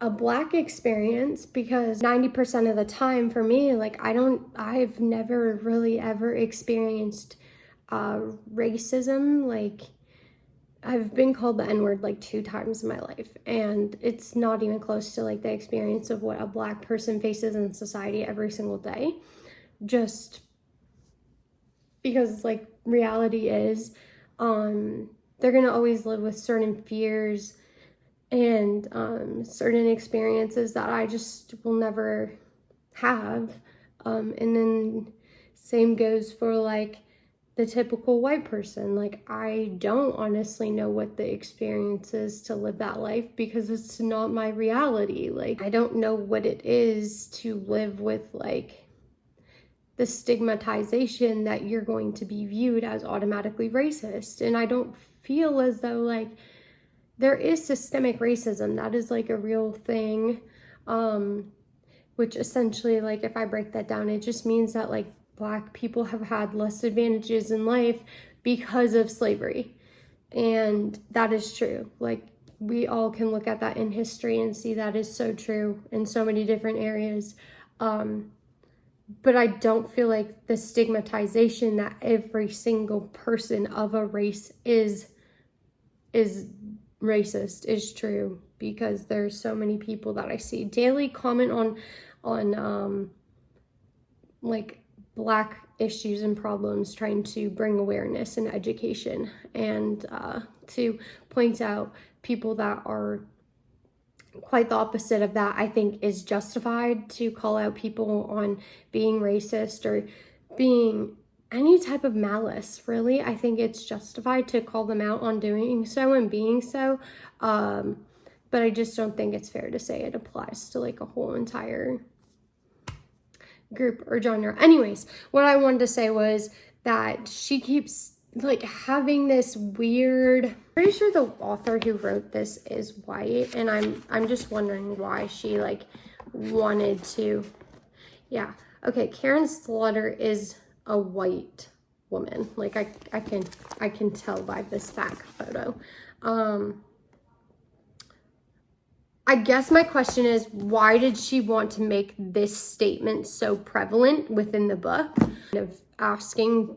a Black experience, because 90% of the time for me, like, I've never really ever experienced racism. Like, I've been called the N-word like 2 times in my life, and it's not even close to like the experience of what a Black person faces in society every single day. Just because like reality is, they're gonna always live with certain fears and certain experiences that I just will never have. And then same goes for like the typical white person. Like, I don't honestly know what the experience is to live that life, because it's not my reality. Like, I don't know what it is to live with like the stigmatization that you're going to be viewed as automatically racist. And I don't feel as though like there is systemic racism. That is like a real thing, which essentially, like, if I break that down, it just means that like Black people have had less advantages in life because of slavery. And that is true. Like, we all can look at that in history and see that is so true in so many different areas. But I don't feel like the stigmatization that every single person of a race is racist is true, because there's so many people that I see daily comment on like Black issues and problems, trying to bring awareness and education, and to point out people that are quite the opposite of that. I think is justified to call out people on being racist or being any type of malice, really. I think it's justified to call them out on doing so and being so, but I just don't think it's fair to say it applies to like a whole entire group or genre. Anyways, what I wanted to say was that she keeps like having this weird, pretty sure the author who wrote this is white, and I'm just wondering why she like wanted to, yeah, okay, Karen Slaughter is a white woman. Like, I can tell by this back photo. I guess my question is, why did she want to make this statement so prevalent within the book? Of asking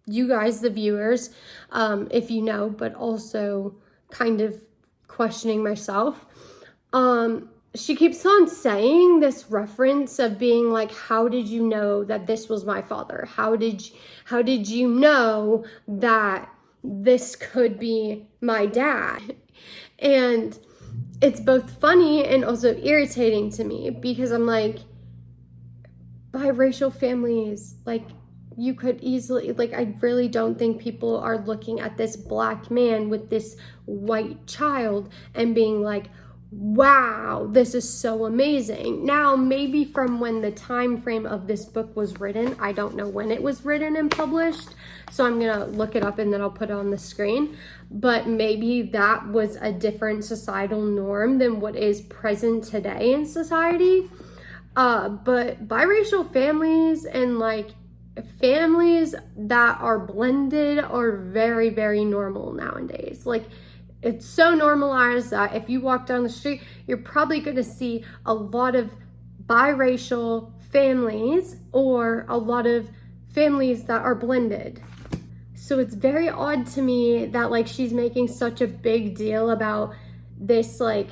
you guys, the viewers, if you know, but also kind of questioning myself. She keeps on saying this reference of being like, how did you know that this was my father? How did you know that this could be my dad? And it's both funny and also irritating to me, because I'm like, biracial families, like, you could easily, like, I really don't think people are looking at this Black man with this white child and being like, wow, this is so amazing. Now, maybe from when the time frame of this book was written, I don't know when it was written and published, so I'm gonna look it up and then I'll put it on the screen, but maybe that was a different societal norm than what is present today in society. But biracial families and like families that are blended are very, very normal nowadays. Like, it's so normalized that if you walk down the street, you're probably going to see a lot of biracial families or a lot of families that are blended. So it's very odd to me that like she's making such a big deal about this, like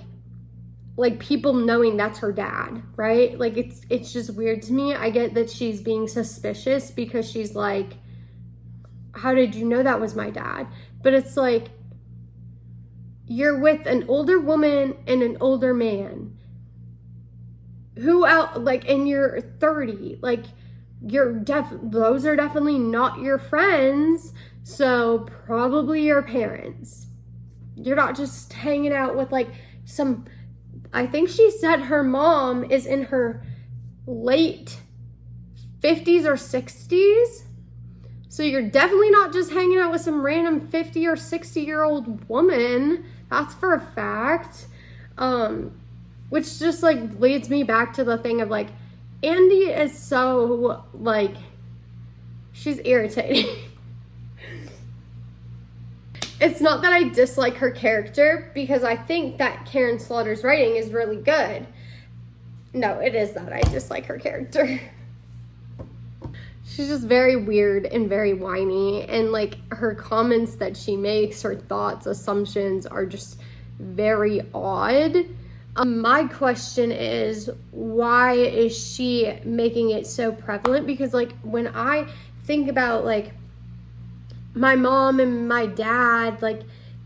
people knowing that's her dad, right? Like, it's just weird to me. I get that she's being suspicious because she's like, how did you know that was my dad? But it's like, you're with an older woman and an older man who out, like, and you're 30, like, those are definitely not your friends, so probably your parents. You're not just hanging out with like I think she said her mom is in her late 50s or 60s. So you're definitely not just hanging out with some random 50 or 60-year-old woman. That's for a fact. Which just like leads me back to the thing of like, Andy is so like, she's irritating. It's not that I dislike her character, because I think that Karin Slaughter's writing is really good. No, it is that I dislike her character. She's just very weird and very whiny, and like her comments that she makes, her thoughts, assumptions are just very odd. My question is, why is she making it so prevalent? Because like when I think about like my mom and my dad like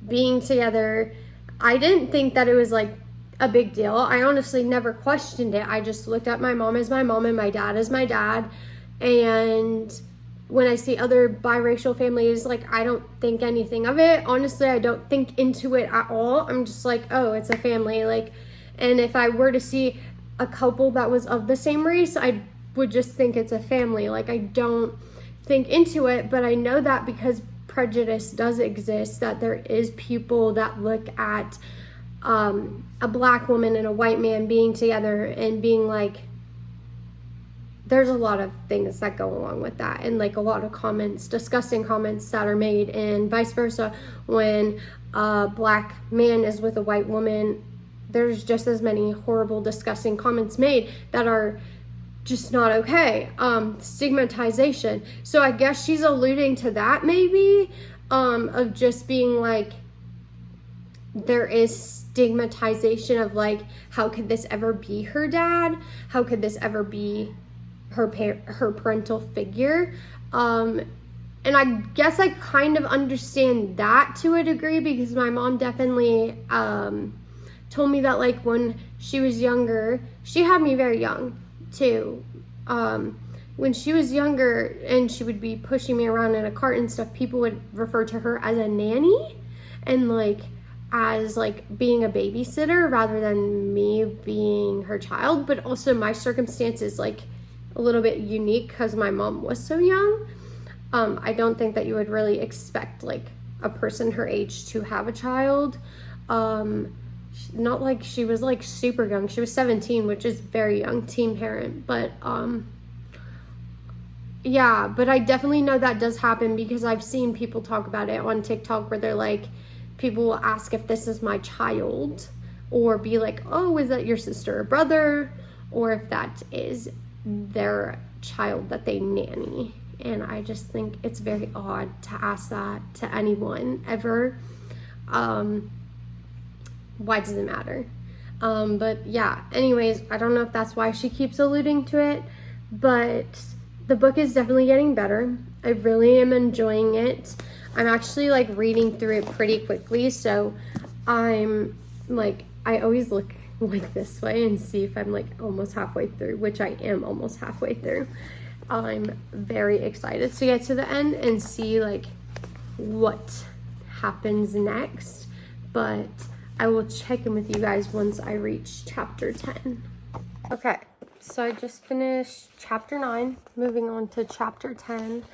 being together, I didn't think that it was like a big deal. I honestly never questioned it. I just looked at my mom as my mom and my dad as my dad. And when I see other biracial families, like, I don't think anything of it. Honestly, I don't think into it at all. I'm just like, oh, it's a family. Like, and if I were to see a couple that was of the same race, I would just think it's a family. Like, I don't think into it, but I know that because prejudice does exist, that there is people that look at a Black woman and a white man being together and being like, there's a lot of things that go along with that, and like a lot of comments, disgusting comments that are made, and vice versa. When a Black man is with a white woman, there's just as many horrible, disgusting comments made that are just not okay. Stigmatization. So I guess she's alluding to that maybe, of just being like, there is stigmatization of like, how could this ever be her dad? How could this ever be her parental figure? And I guess I kind of understand that to a degree, because my mom definitely told me that like when she was younger, she had me very young too. When she was younger and she would be pushing me around in a cart and stuff, people would refer to her as a nanny and like as like being a babysitter rather than me being her child. But also my circumstances like a little bit unique because my mom was so young. I don't think that you would really expect like a person her age to have a child. Not like she was like super young. She was 17, which is very young, teen parent. But yeah, but I definitely know that does happen because I've seen people talk about it on TikTok where they're like, people will ask if this is my child, or be like, oh, is that your sister or brother? Or if that is their child that they nanny. And I just think it's very odd to ask that to anyone ever. Why does it matter? But yeah, anyways, I don't know if that's why she keeps alluding to it, but the book is definitely getting better. I really am enjoying it. I'm actually like reading through it pretty quickly, so I'm like, I always look like this way and see if I'm like almost halfway through, which I am almost halfway through. I'm very excited to get to the end and see like what happens next, but I will check in with you guys once I reach chapter 10. Okay, so I just finished chapter 9, moving on to chapter 10.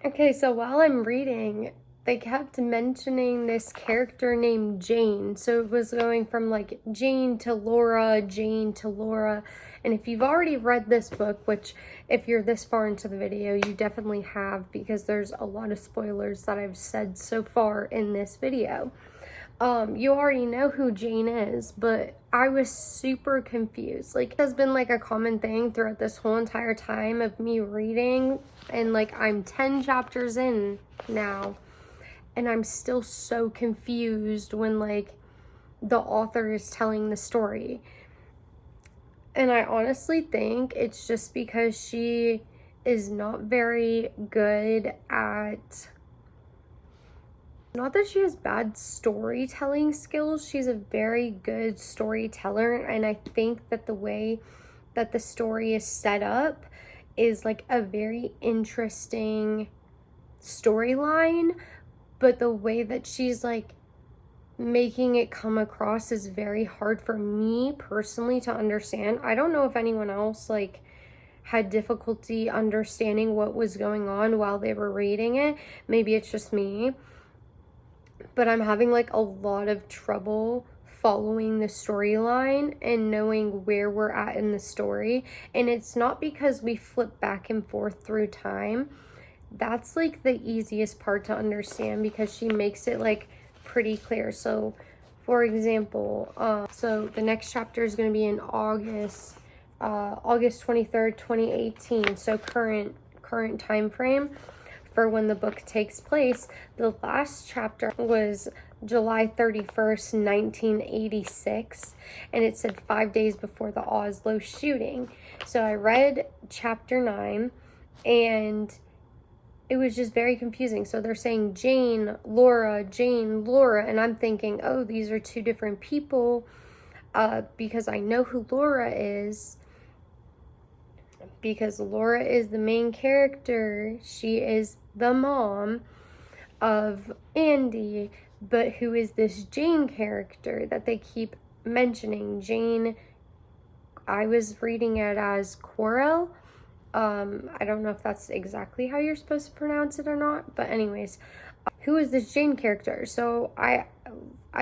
Okay, so while I'm reading, they kept mentioning this character named Jane. So it was going from like Jane to Laura, Jane to Laura. And if you've already read this book, which if you're this far into the video, you definitely have, because there's a lot of spoilers that I've said so far in this video. You already know who Jane is, but I was super confused. Like, it has been like a common thing throughout this whole entire time of me reading, and like I'm 10 chapters in now, and I'm still so confused when like the author is telling the story. And I honestly think it's just because she is not very good at, not that she has bad storytelling skills, she's a very good storyteller, and I think that the way that the story is set up is like a very interesting storyline, but the way that she's like making it come across is very hard for me personally to understand. I don't know if anyone else like had difficulty understanding what was going on while they were reading it. Maybe it's just me, but I'm having like a lot of trouble following the storyline and knowing where we're at in the story. And it's not because we flip back and forth through time. That's like the easiest part to understand because she makes it like pretty clear. So for example, so the next chapter is going to be in August 23rd, 2018. So current time frame for when the book takes place. The last chapter was July 31st, 1986, and it said 5 days before the Oslo shooting. So I read chapter 9, and it was just very confusing. So they're saying Jane, Laura, and I'm thinking, oh, these are two different people, because I know who Laura is, because Laura is the main character. She is the mom of Andy, but who is this Jane character that they keep mentioning? Jane, I was reading it as Corel. I don't know if that's exactly how you're supposed to pronounce it or not, but anyways, who is this Jane character? So I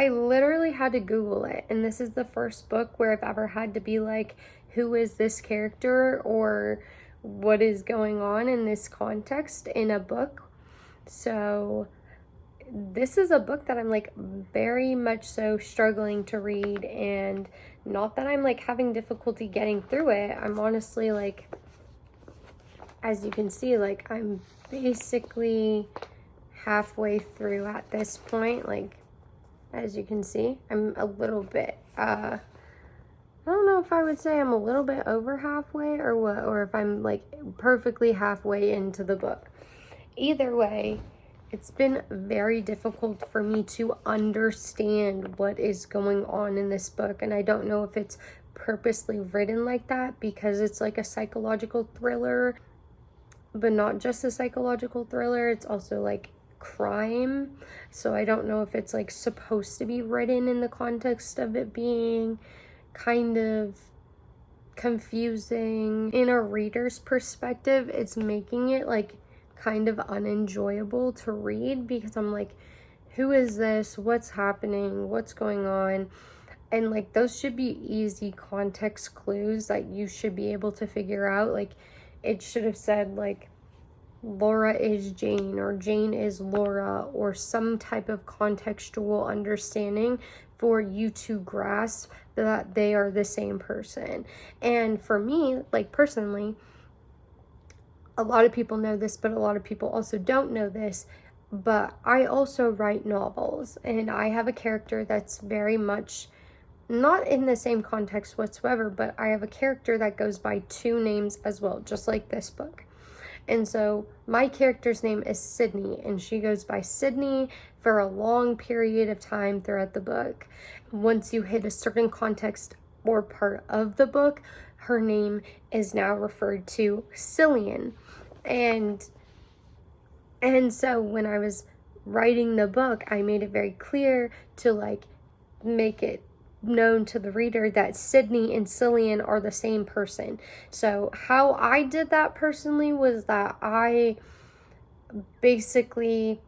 literally had to Google it, and this is the first book where I've ever had to be like, who is this character, or what is going on in this context in a book. So this is a book that I'm like very much so struggling to read, and not that I'm like having difficulty getting through it. I'm honestly like, as you can see, like I'm basically halfway through at this point. Like, as you can see, I'm a little bit, I don't know if I would say I'm a little bit over halfway or what, or if I'm like perfectly halfway into the book. Either way, it's been very difficult for me to understand what is going on in this book, and I don't know if it's purposely written like that because it's like a psychological thriller, but not just a psychological thriller, it's also like crime. So I don't know if it's like supposed to be written in the context of it being kind of confusing. In a reader's perspective, it's making it like kind of unenjoyable to read because I'm like, who is this? What's happening? What's going on? And like, those should be easy context clues that you should be able to figure out. Like, it should have said like Laura is Jane, or Jane is Laura, or some type of contextual understanding for you to grasp that they are the same person. And for me, like personally, a lot of people know this, but a lot of people also don't know this, but I also write novels, and I have a character that's very much not in the same context whatsoever, but I have a character that goes by two names as well, just like this book. And so my character's name is Sydney, and she goes by Sydney for a long period of time throughout the book. Once you hit a certain context or part of the book, her name is now referred to Cillian. And so when I was writing the book, I made it very clear to like make it known to the reader that Sydney and Cillian are the same person. So how I did that personally was that I basically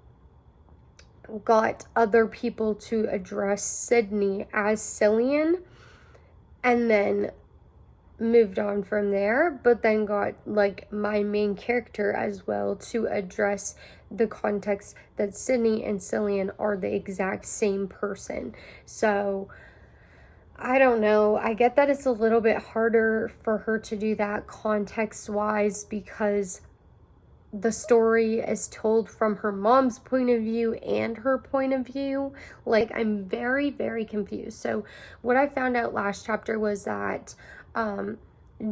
got other people to address Sydney as Cillian, and then moved on from there, but then got like my main character as well to address the context that Sydney and Cillian are the exact same person. So I don't know. I get that it's a little bit harder for her to do that context-wise because the story is told from her mom's point of view and her point of view. Like, I'm very, very confused. So what I found out last chapter was that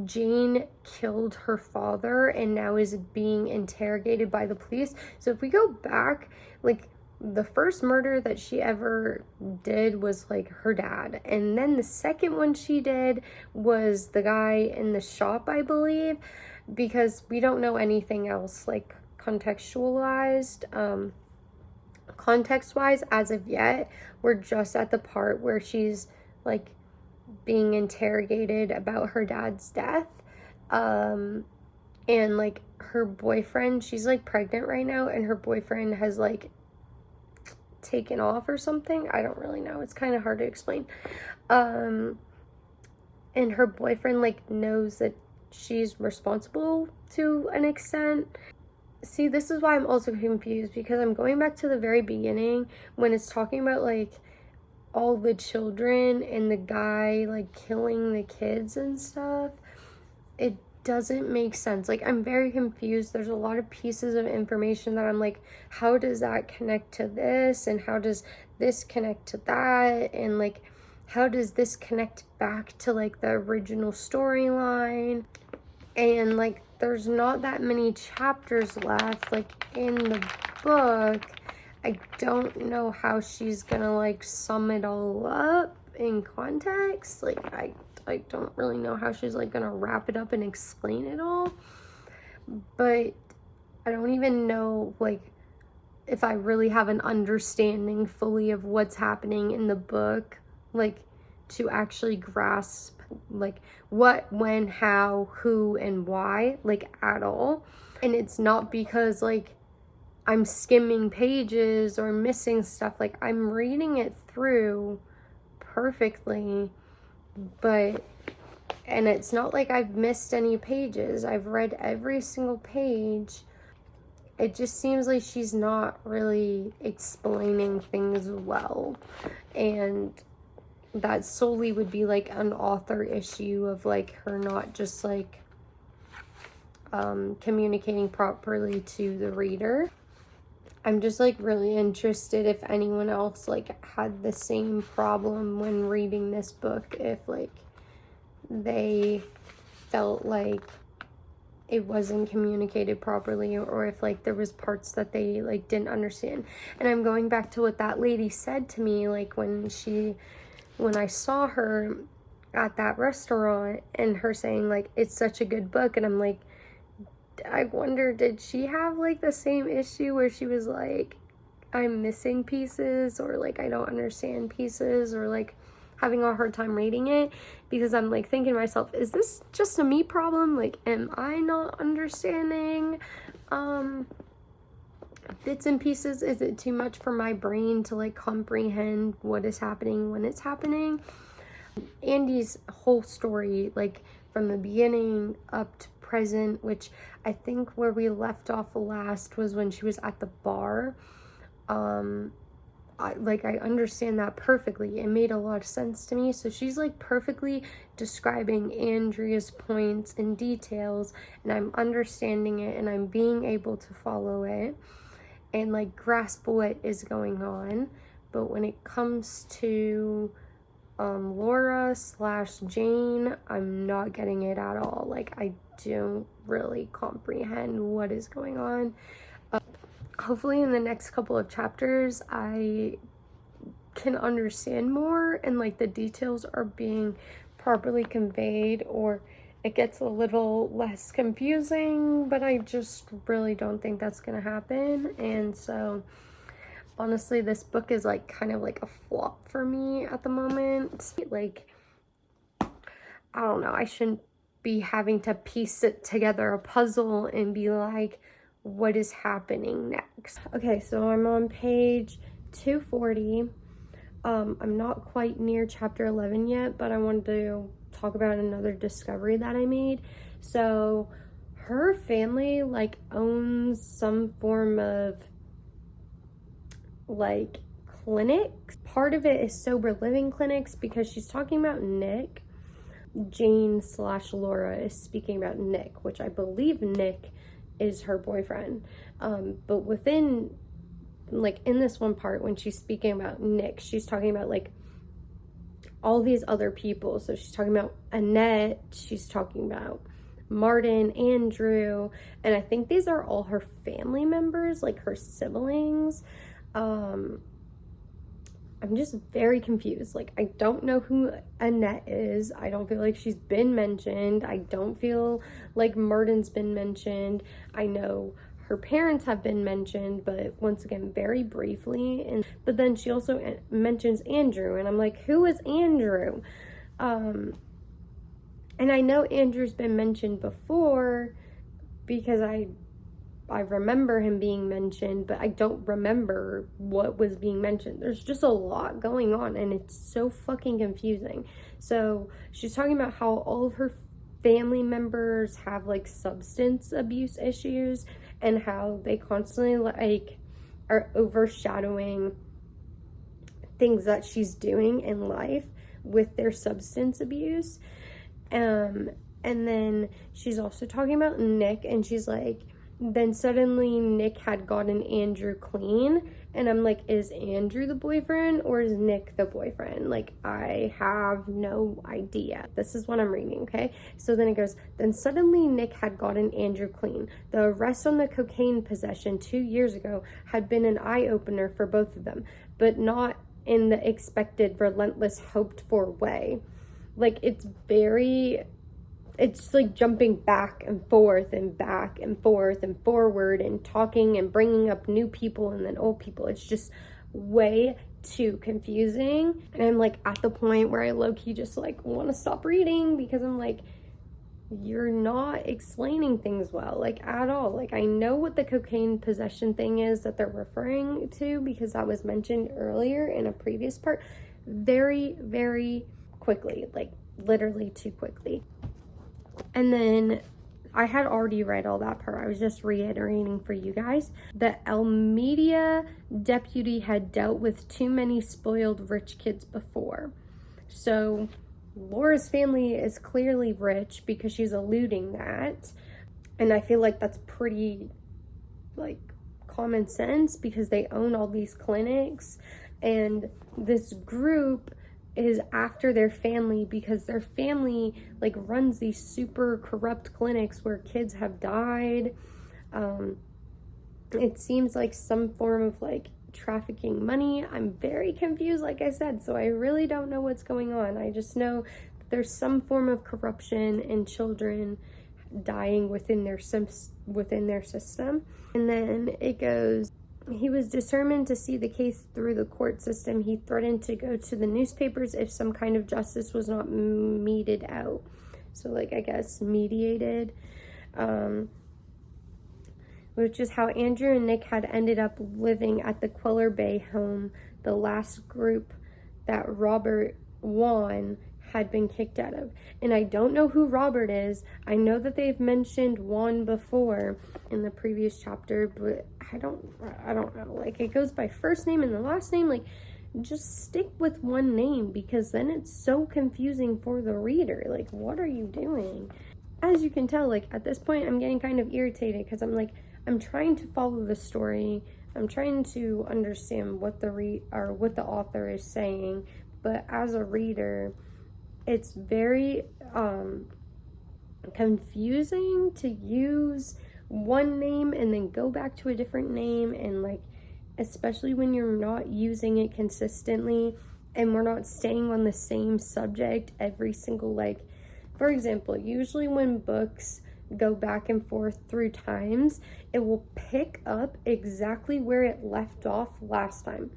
Jane killed her father and now is being interrogated by the police. So if we go back, like, the first murder that she ever did was like her dad, and then the second one she did was the guy in the shop, I believe, because we don't know anything else like context-wise as of yet. We're just at the part where she's like being interrogated about her dad's death, and like her boyfriend, she's like pregnant right now, and her boyfriend has like taken off or something. I don't really know. It's kind of hard to explain. And her boyfriend like knows that she's responsible to an extent. See, this is why I'm also confused, because I'm going back to the very beginning when it's talking about like all the children and the guy like killing the kids and stuff. It doesn't make sense. Like, I'm very confused. There's a lot of pieces of information that I'm like, how does that connect to this, and how does this connect to that, and like how does this connect back to like the original storyline? And like there's not that many chapters left like in the book. I don't know how she's gonna like sum it all up in context. Like I don't really know how she's like gonna wrap it up and explain it all, but I don't even know like if I really have an understanding fully of what's happening in the book, like to actually grasp like what, when, how, who, and why, like at all. And it's not because like I'm skimming pages or missing stuff. Like, I'm reading it through perfectly, and it's not like I've missed any pages. I've read every single page. It just seems like she's not really explaining things well, and that solely would be like an author issue of like her not just like communicating properly to the reader. I'm just like really interested if anyone else like had the same problem when reading this book, if like they felt like it wasn't communicated properly, or if like there was parts that they like didn't understand. And I'm going back to what that lady said to me, like when I saw her at that restaurant, and her saying like it's such a good book, and I'm like, I wonder, did she have like the same issue where she was like, I'm missing pieces, or like I don't understand pieces, or like having a hard time reading it? Because I'm like thinking to myself, is this just a me problem? Like, am I not understanding bits and pieces? Is it too much for my brain to like comprehend what is happening when it's happening? Andy's whole story, like from the beginning up to present, which I think where we left off last was when she was at the bar. I understand that perfectly. It made a lot of sense to me. So she's like perfectly describing Andrea's points and details, and I'm understanding it, and I'm being able to follow it and like grasp what is going on. But when it comes to Laura / Jane, I'm not getting it at all. Like, I don't really comprehend what is going on. Hopefully in the next couple of chapters I can understand more, and like the details are being properly conveyed, or it gets a little less confusing, but I just really don't think that's gonna happen. And so honestly, this book is like kind of like a flop for me at the moment. Like, I don't know, I shouldn't be having to piece it together, a puzzle, and be like, what is happening next? Okay, so I'm on page 240. I'm not quite near chapter 11 yet, but I wanted to talk about another discovery that I made. So her family like owns some form of like clinics. Part of it is sober living clinics, because she's talking about Nick. Jane/Laura is speaking about Nick, which I believe Nick is her boyfriend. But within, like in this one part, when she's speaking about Nick, she's talking about like all these other people. So she's talking about Annette, she's talking about Martin, Andrew, and I think these are all her family members, like her siblings. I'm just very confused. Like, I don't know who Annette is. I don't feel like she's been mentioned. I don't feel like Martin's been mentioned. I know her parents have been mentioned, but once again, very briefly. But then she also mentions Andrew, and I'm like, who is Andrew? And I know Andrew's been mentioned before because I remember him being mentioned, but I don't remember what was being mentioned. There's just a lot going on, and it's so fucking confusing. So she's talking about how all of her family members have like substance abuse issues, and how they constantly like are overshadowing things that she's doing in life with their substance abuse. And then she's also talking about Nick, and she's like, then suddenly Nick had gotten Andrew clean, and I'm like, is Andrew the boyfriend or is Nick the boyfriend? Like, I have no idea. This is what I'm reading, okay? So then it goes, then suddenly Nick had gotten Andrew clean. The arrest on the cocaine possession 2 years ago had been an eye-opener for both of them, but not in the expected, relentless, hoped-for way. Like, it's like jumping back and forth and back and forth and forward and talking and bringing up new people and then old people. It's just way too confusing. And I'm like at the point where I low-key just like want to stop reading, because I'm like, you're not explaining things well, like at all. Like, I know what the cocaine possession thing is that they're referring to, because that was mentioned earlier in a previous part, very, very quickly, like literally too quickly. And then I had already read all that part. I was just reiterating for you guys. The Elmedia deputy had dealt with too many spoiled rich kids before. So Laura's family is clearly rich, because she's alluding that. And I feel like that's pretty like common sense, because they own all these clinics, and this group is after their family because their family like runs these super corrupt clinics where kids have died. It seems like some form of like trafficking money. I'm very confused, like I said, so I really don't know what's going on. I just know that there's some form of corruption and children dying within their system. And then it goes, he was determined to see the case through the court system. He threatened to go to the newspapers if some kind of justice was not meted out. So, like, I guess mediated. Which is how Andrew and Nick had ended up living at the Queller Bay home, the last group that Robert Juan had been kicked out of. And I don't know who Robert is. I know that they've mentioned Juan before in the previous chapter, but I don't know. Like, it goes by first name and the last name. Like, just stick with one name, because then it's so confusing for the reader. Like, what are you doing? As you can tell, like, at this point, I'm getting kind of irritated, because I'm like, I'm trying to follow the story. I'm trying to understand what what the author is saying, but as a reader, it's very confusing to use one name and then go back to a different name, and like, especially when you're not using it consistently and we're not staying on the same subject every single like For example, usually when books go back and forth 3 times, it will pick up exactly where it left off last time.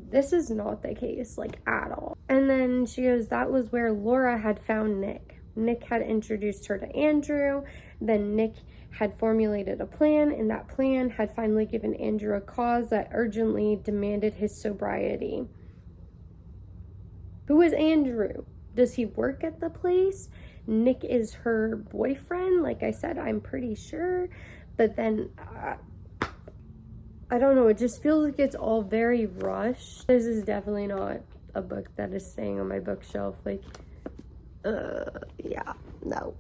This is not the case, like, at all. And then she goes, that was where Laura had found Nick. Nick had introduced her to Andrew. Then Nick had formulated a plan, and that plan had finally given Andrew a cause that urgently demanded his sobriety. Who is Andrew? Does he work at the place? Nick is her boyfriend, like I said, I'm pretty sure. But then, I don't know, it just feels like it's all very rushed. This is definitely not a book that is staying on my bookshelf. Like, yeah, no.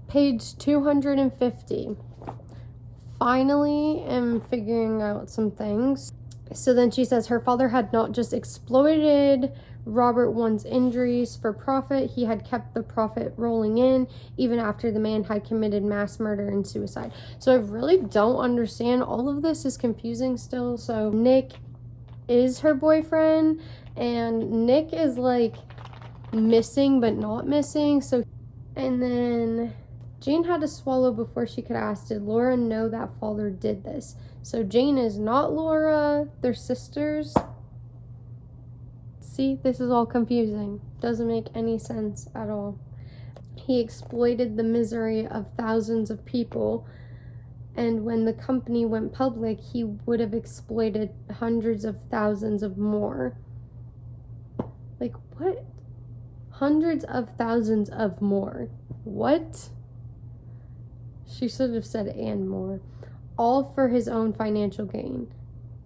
Page 250. Finally am figuring out some things. So then she says her father had not just exploited Robert One's injuries for profit, he had kept the profit rolling in even after the man had committed mass murder and suicide. So I really don't understand. All of this is confusing still. So Nick is her boyfriend, and Nick is like missing but not missing. So, and then Jane had to swallow before she could ask, did Laura know that father did this? So Jane is not Laura, they're sisters. See, this is all confusing. Doesn't make any sense at all. He exploited the misery of thousands of people, and when the company went public, he would have exploited hundreds of thousands of more. Like, what? Hundreds of thousands of more. What? She should have said and more. All for his own financial gain.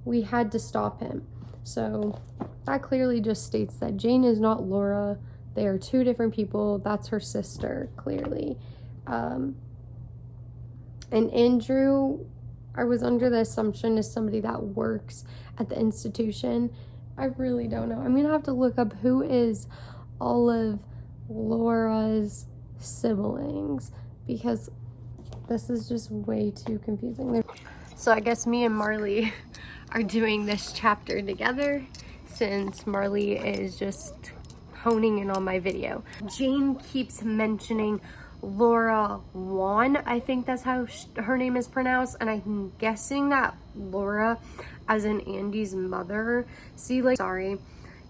We had to stop him. So that clearly just states that Jane is not Laura. They are 2 different people. That's her sister, clearly. And Andrew, I was under the assumption, is somebody that works at the institution. I really don't know. I'm going to have to look up who is all of Laura's siblings, because this is just way too confusing. So I guess me and Marley are doing this chapter together, since Marley is just honing in on my video. Jane keeps mentioning Laura Wan, I think that's how her name is pronounced, and I'm guessing that Laura, as in Andy's mother,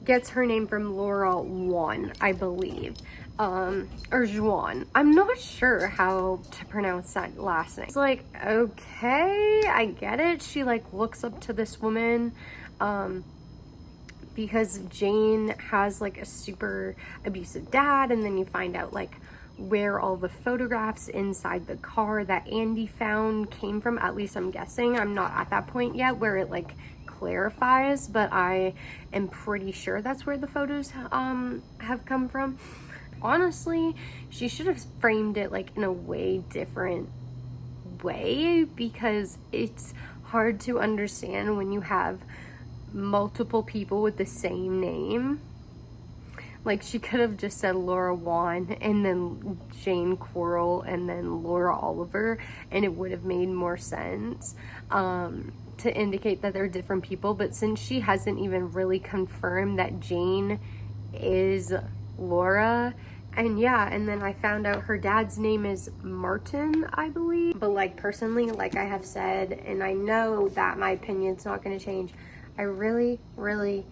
gets her name from Laura Wan, I believe, or Juan. I'm not sure how to pronounce that last name. It's like, okay, I get it. She like looks up to this woman, because Jane has like a super abusive dad, and then you find out like where all the photographs inside the car that Andy found came from. At least I'm guessing. I'm not at that point yet where it like clarifies, but I am pretty sure that's where the photos have come from. Honestly, she should have framed it like in a way different way, because it's hard to understand when you have multiple people with the same name. Like, she could have just said Laura Wan and then Jane Quarrel and then Laura Oliver, and it would have made more sense to indicate that they're different people. But since she hasn't even really confirmed that Jane is Laura, and yeah, and then I found out her dad's name is Martin, I believe. But like, personally, like I have said, and I know that my opinion's not going to change, I really, really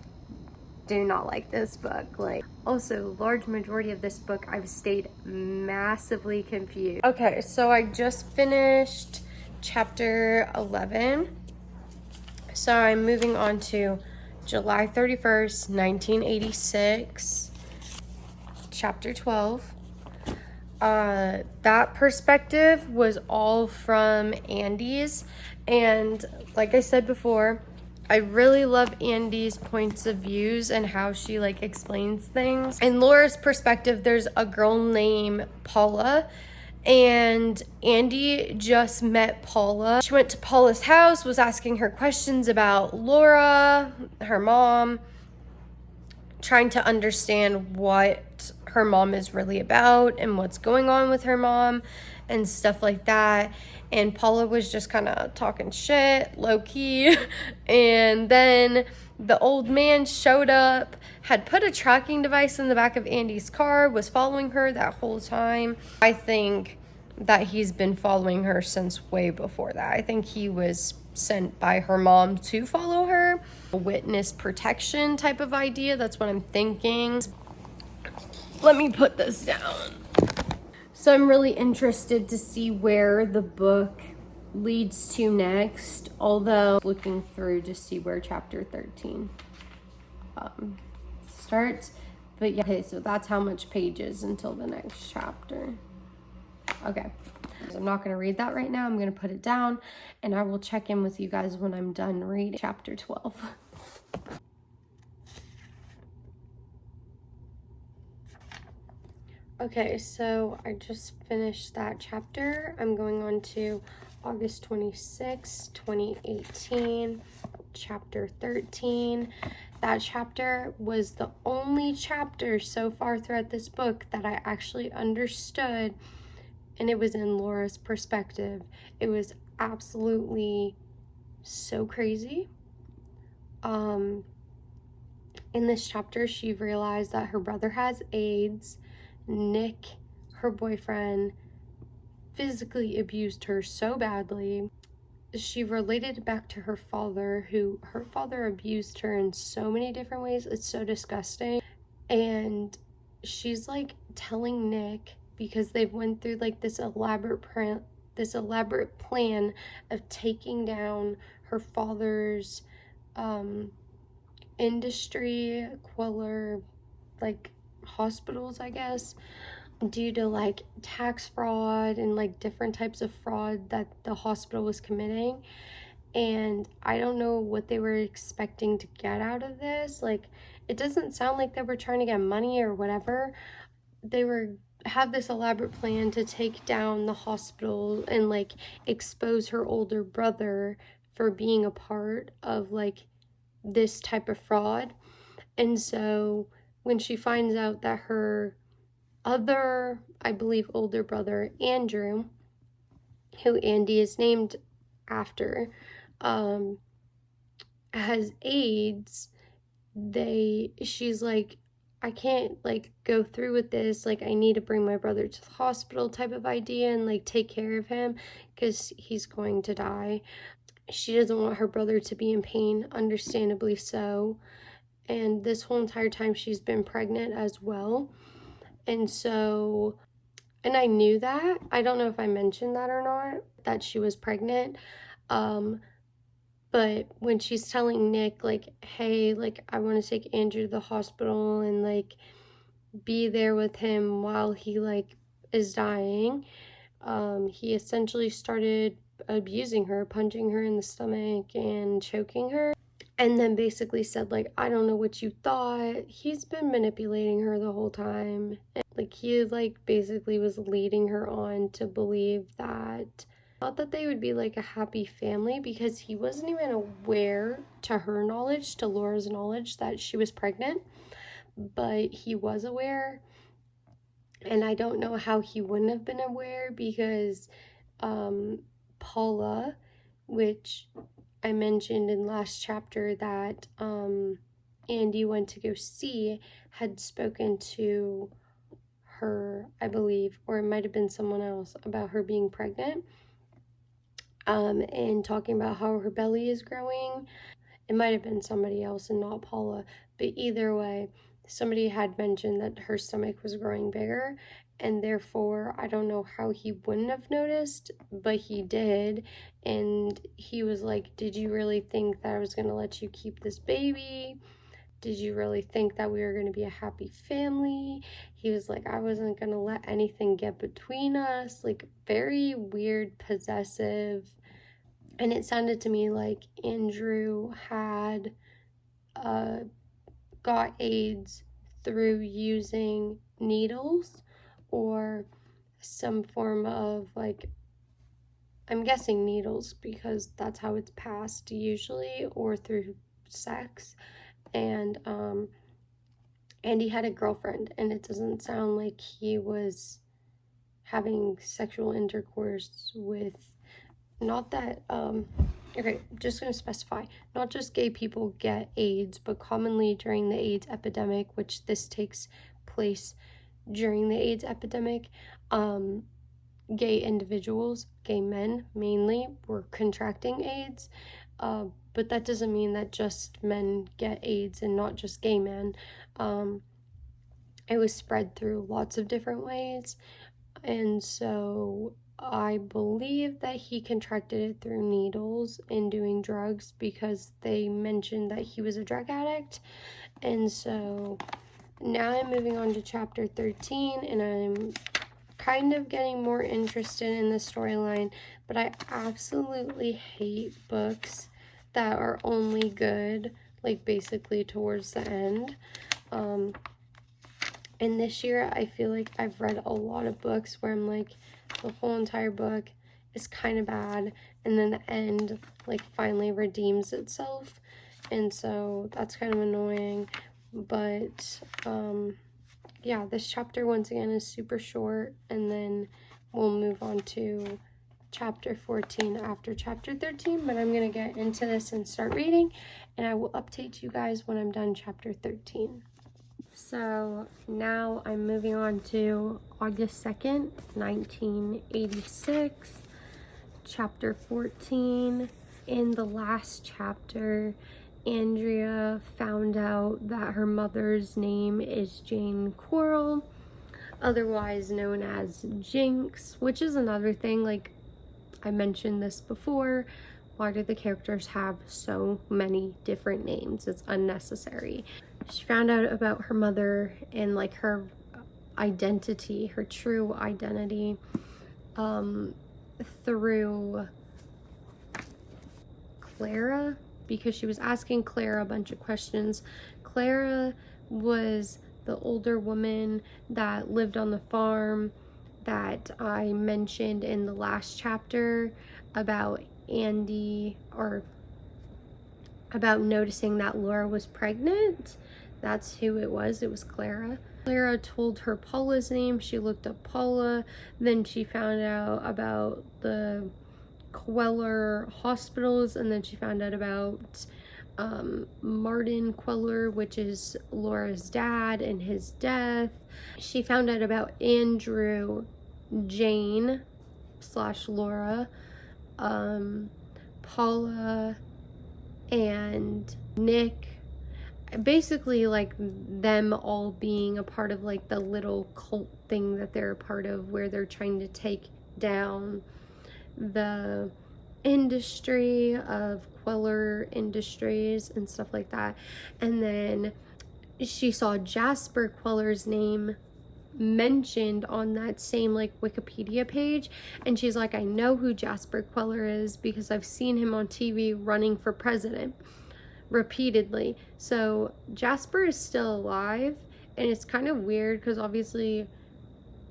do not like this book. Like, also, large majority of this book I've stayed massively confused. Okay, so I just finished chapter 11. So I'm moving on to July 31st, 1986, chapter 12. That perspective was all from Andy's, and like I said before, I really love Andy's points of views and how she like explains things. In Laura's perspective, there's a girl named Paula, and Andy just met Paula. She went to Paula's house, was asking her questions about Laura, her mom, trying to understand what her mom is really about and what's going on with her mom. and stuff like that. And Paula was just kind of talking shit, low-key. And then the old man showed up, had put a tracking device in the back of Andy's car, was following her that whole time. I think that he's been following her since way before that. I think he was sent by her mom to follow her. A witness protection type of idea, that's what I'm thinking. Let me put this down. So I'm really interested to see where the book leads to next, although looking through to see where chapter 13 starts. But yeah, okay, so that's how much pages until the next chapter. Okay, so I'm not going to read that right now. I'm going to put it down, and I will check in with you guys when I'm done reading chapter 12. Okay, so I just finished that chapter. I'm going on to August 26, 2018, chapter 13. That chapter was the only chapter so far throughout this book that I actually understood, and it was in Laura's perspective. It was absolutely so crazy. In this chapter, she realized that her brother has AIDS. Nick, her boyfriend, physically abused her so badly. She related it back to her father, her father abused her in so many different ways. It's so disgusting. And she's like telling Nick, because they've went through like this elaborate plan of taking down her father's industry, Queller, like hospitals, I guess, due to like tax fraud and like different types of fraud that the hospital was committing. And I don't know what they were expecting to get out of this. Like, it doesn't sound like they were trying to get money or whatever. They have this elaborate plan to take down the hospital and like expose her older brother for being a part of like this type of fraud. And so when she finds out that her other, I believe, older brother, Andrew, who Andy is named after, has AIDS, she's like, I can't like go through with this. Like, I need to bring my brother to the hospital type of idea and like take care of him because he's going to die. She doesn't want her brother to be in pain, understandably so. And this whole entire time she's been pregnant as well. And so, and I knew that. I don't know if I mentioned that or not, that she was pregnant. But when she's telling Nick, like, hey, like, I want to take Andrew to the hospital and, like, be there with him while he, like, is dying, he essentially started abusing her, punching her in the stomach and choking her. And then basically said, like, I don't know what you thought. He's been manipulating her the whole time. And, like, he, like, basically was leading her on to believe that, thought that they would be, like, a happy family, because he wasn't even aware, to her knowledge, to Laura's knowledge, that she was pregnant. But he was aware. And I don't know how he wouldn't have been aware, because Paula, which I mentioned in last chapter that Andy went to go see, had spoken to her, I believe, or it might have been someone else, about her being pregnant, and talking about how her belly is growing. It might have been somebody else and not Paula, but either way, somebody had mentioned that her stomach was growing bigger, and therefore I don't know how he wouldn't have noticed, but he did. And he was like, did you really think that I was going to let you keep this baby? Did you really think that we were going to be a happy family? He was like, I wasn't going to let anything get between us. Like, very weird, possessive. And it sounded to me like Andrew had got AIDS through using needles or some form of, like, I'm guessing needles because that's how it's passed usually, or through sex. And he had a girlfriend, and it doesn't sound like he was having sexual intercourse with, not that, okay, just going to specify, not just gay people get AIDS, but commonly during the AIDS epidemic, which this takes place during the AIDS epidemic, gay individuals, gay men mainly, were contracting AIDS. But that doesn't mean that just men get AIDS and not just gay men. It was spread through lots of different ways. And so I believe that he contracted it through needles and doing drugs, because they mentioned that he was a drug addict. And so now I'm moving on to chapter 13, and I'm kind of getting more interested in the storyline, but I absolutely hate books that are only good, like, basically towards the end. And this year, I feel like I've read a lot of books where I'm like, the whole entire book is kind of bad, and then the end, like, finally redeems itself. And so that's kind of annoying. But, yeah, this chapter, once again, is super short, and then we'll move on to chapter 14 after chapter 13. But I'm going to get into this and start reading, and I will update you guys when I'm done chapter 13. So now I'm moving on to August 2nd, 1986, chapter 14. In the last chapter, Andrea found out that her mother's name is Jane Coral, otherwise known as Jinx, which is another thing, like, I mentioned this before. Why do the characters have so many different names? It's unnecessary. She found out about her mother and, like, her identity, her true identity, through Clara, because she was asking Clara a bunch of questions. Clara was the older woman that lived on the farm that I mentioned in the last chapter about Andy, or about noticing that Laura was pregnant. That's who it was. It was Clara. Clara told her Paula's name. She looked up Paula. Then she found out about the Queller hospitals, and then she found out about Martin Queller, which is Laura's dad, and his death. She found out about Andrew, Jane / Laura, Paula, and Nick. Basically, like, them all being a part of, like, the little cult thing that they're a part of, where they're trying to take down the industry of Queller Industries and stuff like that. And then she saw Jasper Queller's name mentioned on that same, like, Wikipedia page, and she's like, I know who Jasper Queller is because I've seen him on TV running for president repeatedly. So Jasper is still alive, and it's kind of weird because obviously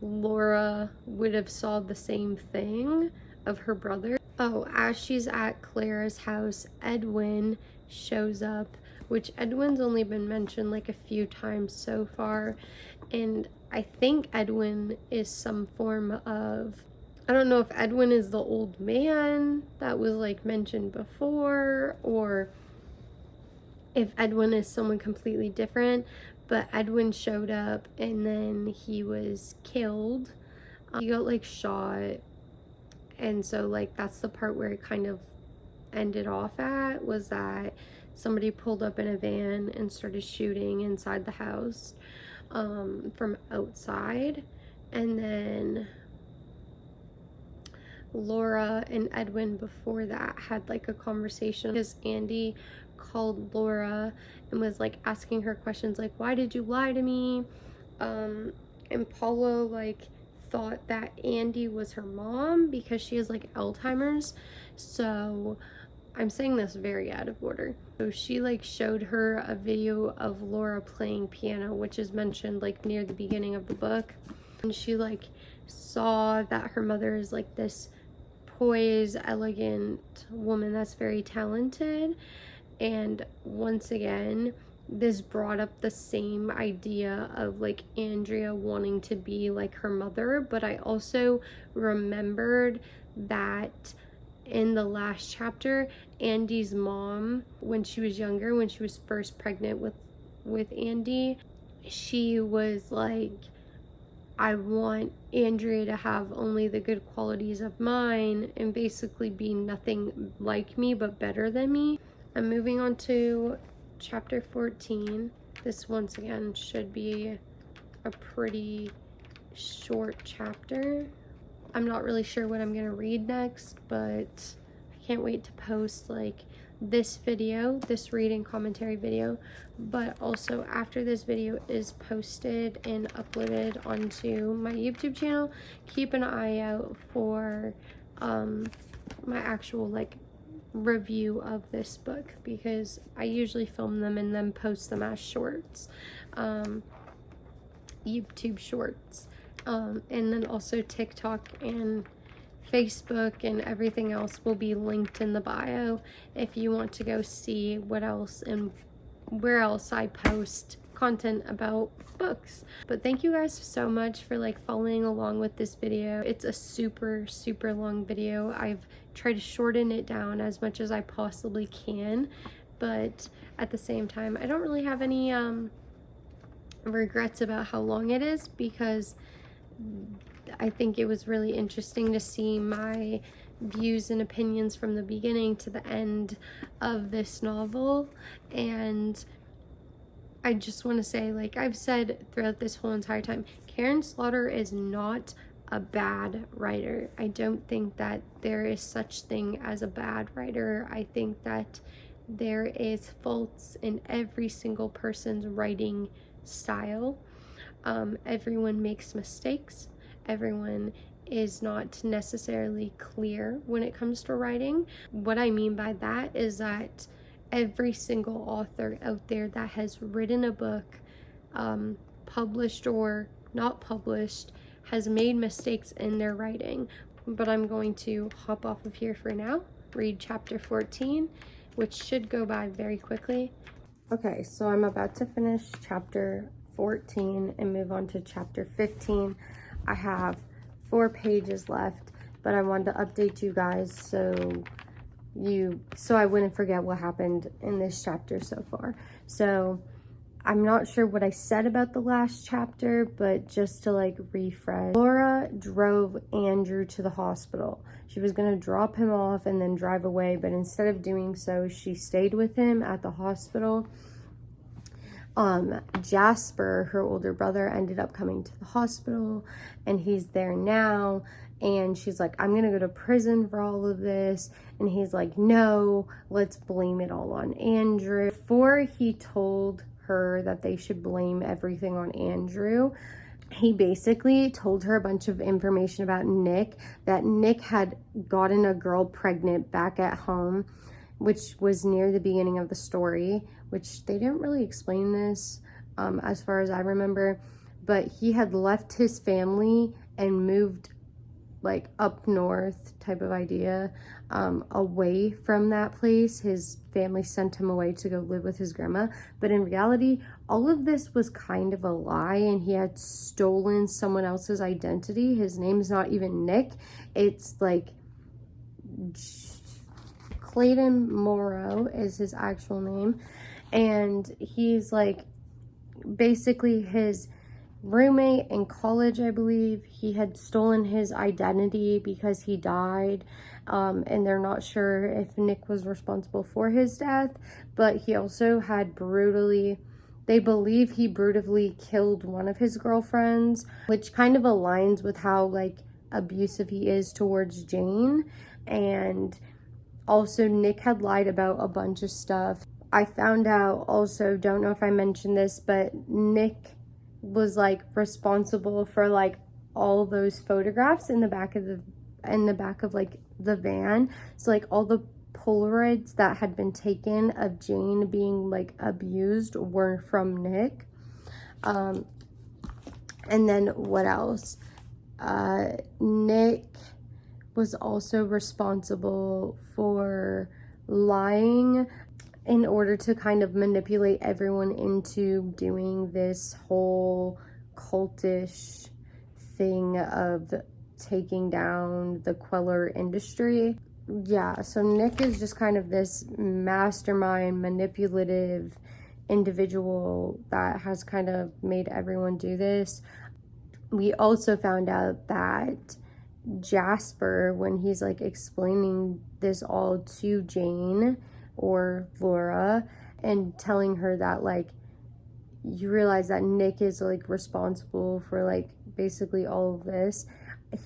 Laura would have saw the same thing of her brother. Oh, as she's at Clara's house, Edwin shows up, which Edwin's only been mentioned like a few times so far, and I think Edwin is some form of, I don't know if Edwin is the old man that was, like, mentioned before, or if Edwin is someone completely different. But Edwin showed up, and then he was killed. He got, like, shot, and so, like, that's the part where it kind of ended off at, was that somebody pulled up in a van and started shooting inside the house from outside. And then Laura and Edwin before that had, like, a conversation, because Andy called Laura and was, like, asking her questions like, why did you lie to me? And Paula, like, thought that Andy was her mom because she has, like, Alzheimer's. So I'm saying this very out of order. So she, like, showed her a video of Laura playing piano, which is mentioned, like, near the beginning of the book. And she, like, saw that her mother is, like, this poised, elegant woman that's very talented. And once again, this brought up the same idea of like Andrea wanting to be like her mother, but I also remembered that in the last chapter, Andy's mom, when she was younger, when she was first pregnant with Andy, she was like, I want Andrea to have only the good qualities of mine and basically be nothing like me but better than me. I'm moving on to chapter 14. This once again should be a pretty short chapter. I'm not really sure what I'm gonna read next, but I can't wait to post like this video, this reading commentary video, but also after this video is posted and uploaded onto my YouTube channel, keep an eye out for my actual like review of this book, because I usually film them and then post them as shorts, YouTube shorts, and then also TikTok and Facebook and everything else will be linked in the bio if you want to go see what else and where else I post content about books. But thank you guys so much for like following along with this video. It's a super long video. I've tried to shorten it down as much as I possibly can, but at the same time I don't really have any regrets about how long it is, because I think it was really interesting to see my views and opinions from the beginning to the end of this novel. And I just want to say, like I've said throughout this whole entire time, Karin Slaughter is not a bad writer. I don't think that there is such thing as a bad writer. I think that there is faults in every single person's writing style. Everyone makes mistakes. Everyone is not necessarily clear when it comes to writing. What I mean by that is that every single author out there that has written a book, published or not published, has made mistakes in their writing. But I'm going to hop off of here for now, read chapter 14, which should go by very quickly. Okay, so I'm about to finish chapter 14 and move on to chapter 15. I have 4 pages left, but I wanted to update you guys so I wouldn't forget what happened in this chapter so far. So I'm not sure what I said about the last chapter, but just to like refresh, Laura drove Andrew to the hospital. She was going to drop him off and then drive away, but instead of doing so, she stayed with him at the hospital. Jasper, her older brother, ended up coming to the hospital, and he's there now, and she's like, I'm gonna go to prison for all of this, and he's like, no, let's blame it all on Andrew. Before he told her that they should blame everything on Andrew, he basically told her a bunch of information about Nick, that Nick had gotten a girl pregnant back at home, which was near the beginning of the story, which they didn't really explain this as far as I remember, but he had left his family and moved like up north type of idea, away from that place. His family sent him away to go live with his grandma, but in reality all of this was kind of a lie, and he had stolen someone else's identity. His name's not even Nick, it's like Clayton Morrow is his actual name, and he's like basically his roommate in college, I believe. He had stolen his identity because he died, and they're not sure if Nick was responsible for his death, but he also had they believe he brutally killed one of his girlfriends, which kind of aligns with how like abusive he is towards Jane. And also Nick had lied about a bunch of stuff. I found out also, don't know if I mentioned this, but Nick was like responsible for like all those photographs in the back of like the van. So like all the Polaroids that had been taken of Jane being like abused were from Nick. And then what else? Nick was also responsible for lying in order to kind of manipulate everyone into doing this whole cultish thing of taking down the Queller industry. Yeah, so Nick is just kind of this mastermind, manipulative individual that has kind of made everyone do this. We also found out that Jasper, when he's like explaining this all to Jane or Laura and telling her that like you realize that Nick is like responsible for like basically all of this,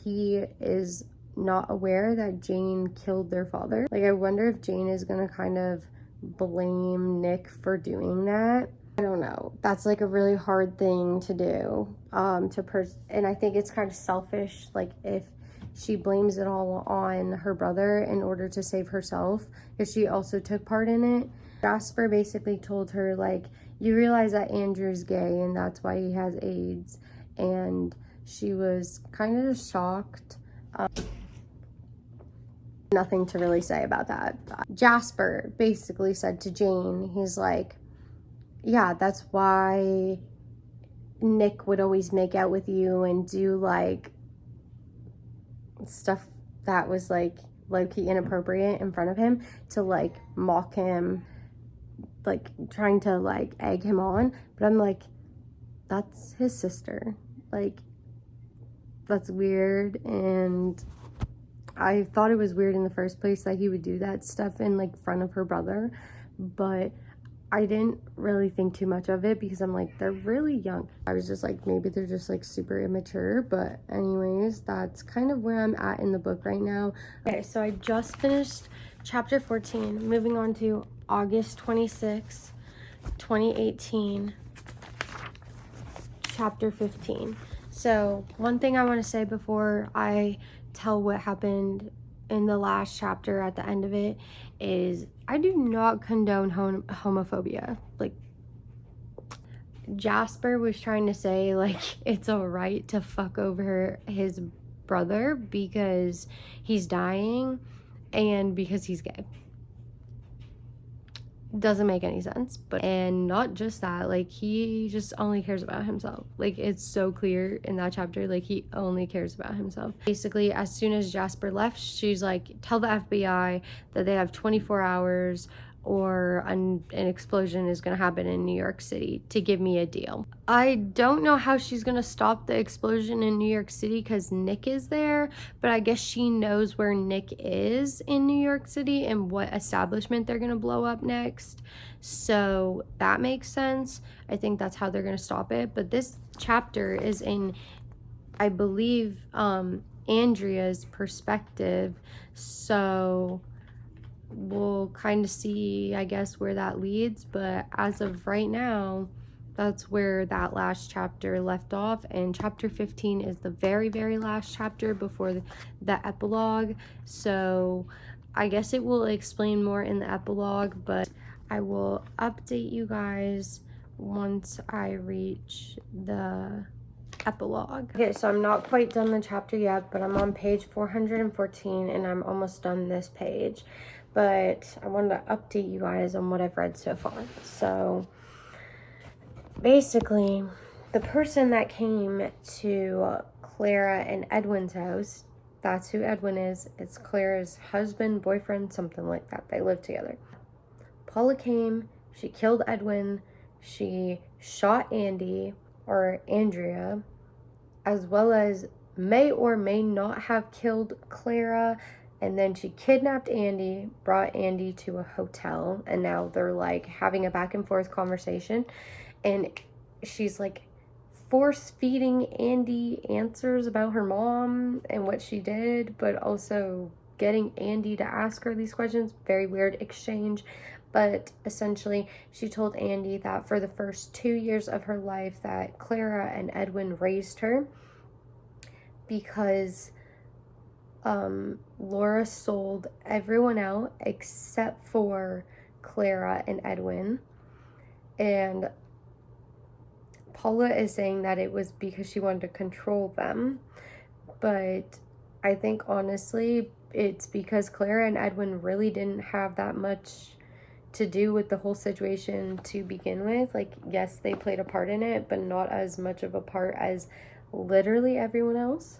he is not aware that Jane killed their father. Like, I wonder if Jane is gonna kind of blame Nick for doing that. I don't know. That's like a really hard thing to do. And I think it's kind of selfish, like if she blames it all on her brother in order to save herself, because she also took part in it. Jasper basically told her, like, you realize that Andrew's gay and that's why he has AIDS. And she was kind of shocked. Nothing to really say about that. Jasper basically said to Jane, he's like, yeah, that's why Nick would always make out with you and do like stuff that was like low-key inappropriate in front of him to like mock him, like trying to like egg him on. But I'm like, that's his sister. Like, that's weird. And I thought it was weird in the first place that he would do that stuff in like front of her brother, but I didn't really think too much of it because I'm like, they're really young. I was just like, maybe they're just like super immature. But anyways, that's kind of where I'm at in the book right now. Okay, so I just finished chapter 14, moving on to August 26, 2018, chapter 15. So one thing I want to say before I tell what happened in the last chapter at the end of it is I do not condone homophobia. Like, Jasper was trying to say like it's alright to fuck over his brother because he's dying and because he's gay. Doesn't make any sense. But and not just that, like he just only cares about himself. Like, it's so clear in that chapter, like he only cares about himself. Basically, as soon as Jasper left, she's like, tell the FBI that they have 24 hours or an explosion is going to happen in New York City to give me a deal. I don't know how she's going to stop the explosion in New York City because Nick is there, but I guess she knows where Nick is in New York City and what establishment they're going to blow up next. So that makes sense. I think that's how they're going to stop it. But this chapter is in, I believe, Andrea's perspective. So we'll kind of see, I guess, where that leads. But as of right now, that's where that last chapter left off. And chapter 15 is the very, very last chapter before the epilogue. So I guess it will explain more in the epilogue, but I will update you guys once I reach the epilogue. Okay, so I'm not quite done the chapter yet, but I'm on page 414 and I'm almost done this page. But I wanted to update you guys on what I've read so far. So basically, the person that came to Clara and Edwin's house, that's who Edwin is. It's Clara's husband, boyfriend, something like that. They live together. Paula came, she killed Edwin, she shot Andy, or Andrea, as well as may or may not have killed Clara. And then she kidnapped Andy, brought Andy to a hotel, and now they're like having a back and forth conversation. And she's like force feeding Andy answers about her mom and what she did, but also getting Andy to ask her these questions. Very weird exchange. But essentially, she told Andy that for the first 2 years of her life that Clara and Edwin raised her because Laura sold everyone out except for Clara and Edwin. And Paula is saying that it was because she wanted to control them. But I think honestly, it's because Clara and Edwin really didn't have that much to do with the whole situation to begin with. Like, yes, they played a part in it, but not as much of a part as literally everyone else.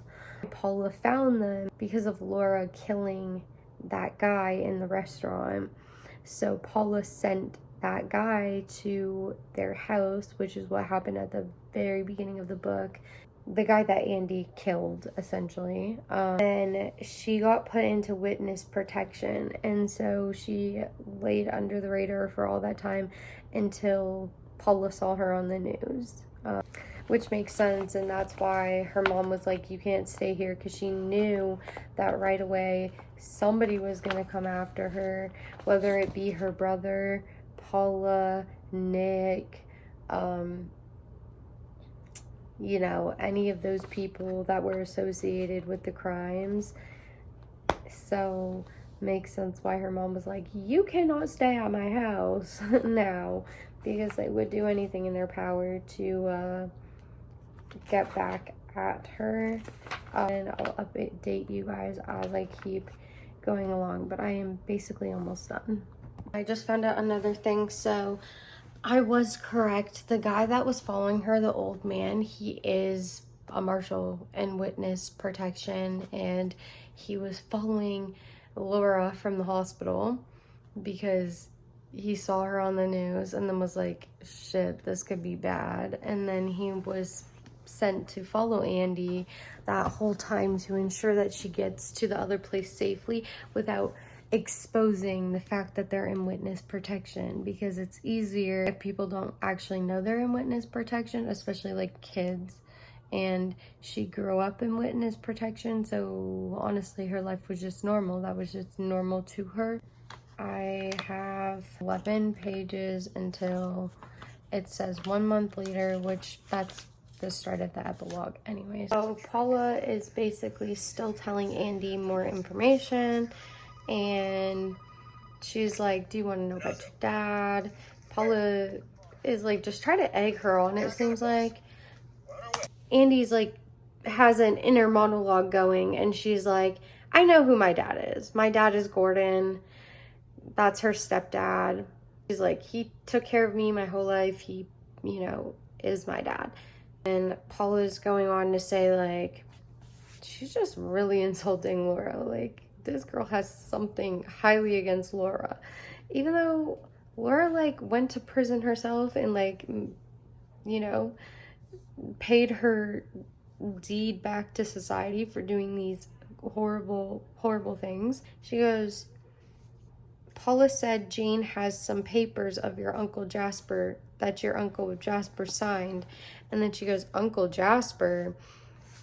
Paula found them because of Laura killing that guy in the restaurant. So Paula sent that guy to their house, which is what happened at the very beginning of the book. The guy that Andy killed, essentially. And she got put into witness protection, and so she laid under the radar for all that time until Paula saw her on the news. Which makes sense, and that's why her mom was like, you can't stay here, because she knew that right away somebody was going to come after her, whether it be her brother, Paula, Nick, you know, any of those people that were associated with the crimes. So makes sense why her mom was like, you cannot stay at my house now, because they would do anything in their power to get back at her. And I'll update you guys as I keep going along, but I am basically almost done. I just found out another thing. So I was correct. The guy that was following her, the old man, he is a marshal in witness protection, and he was following Laura from the hospital because he saw her on the news and then was like, shit, this could be bad. And then he was sent to follow Andy that whole time to ensure that she gets to the other place safely without exposing the fact that they're in witness protection, because it's easier if people don't actually know they're in witness protection, especially like kids. And she grew up in witness protection, so honestly her life was just normal. That was just normal to her. I have 11 pages until it says 1 month later, which that's the start of the epilogue anyways. So Paula is basically still telling Andy more information, and she's like, do you want to know about your dad? Paula is like just trying to egg her on, it seems like. Andy's like has an inner monologue going, and she's like, I know who my dad is. My dad is Gordon. That's her stepdad. She's like, he took care of me my whole life. He, you know, is my dad. And Paula's going on to say, like, she's just really insulting Laura. Like, this girl has something highly against Laura. Even though Laura, like, went to prison herself and, like, you know, paid her deed back to society for doing these horrible, horrible things. She goes, Paula said Jane has some papers of your Uncle Jasper that your Uncle Jasper signed. And then she goes, Uncle Jasper?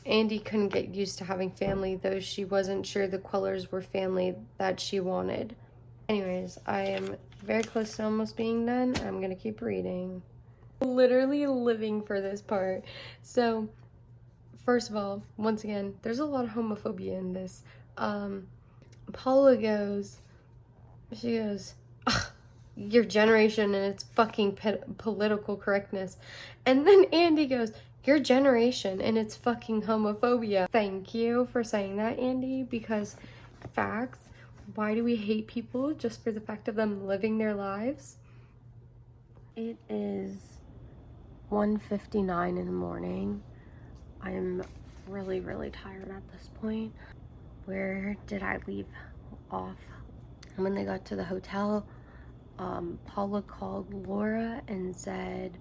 Andy couldn't get used to having family, though she wasn't sure the Quellers were family that she wanted. Anyways, I am very close to almost being done. I'm gonna keep reading. Literally living for this part. So, first of all, once again, there's a lot of homophobia in this. Paula goes, she goes, your generation and its fucking political correctness. And then Andy goes, your generation and its fucking homophobia. Thank you for saying that, Andy, because facts. Why do we hate people just for the fact of them living their lives? It is 1:59 in the morning. I'm really, really tired at this point. Where did I leave off? When they got to the hotel, Paula called Laura and said,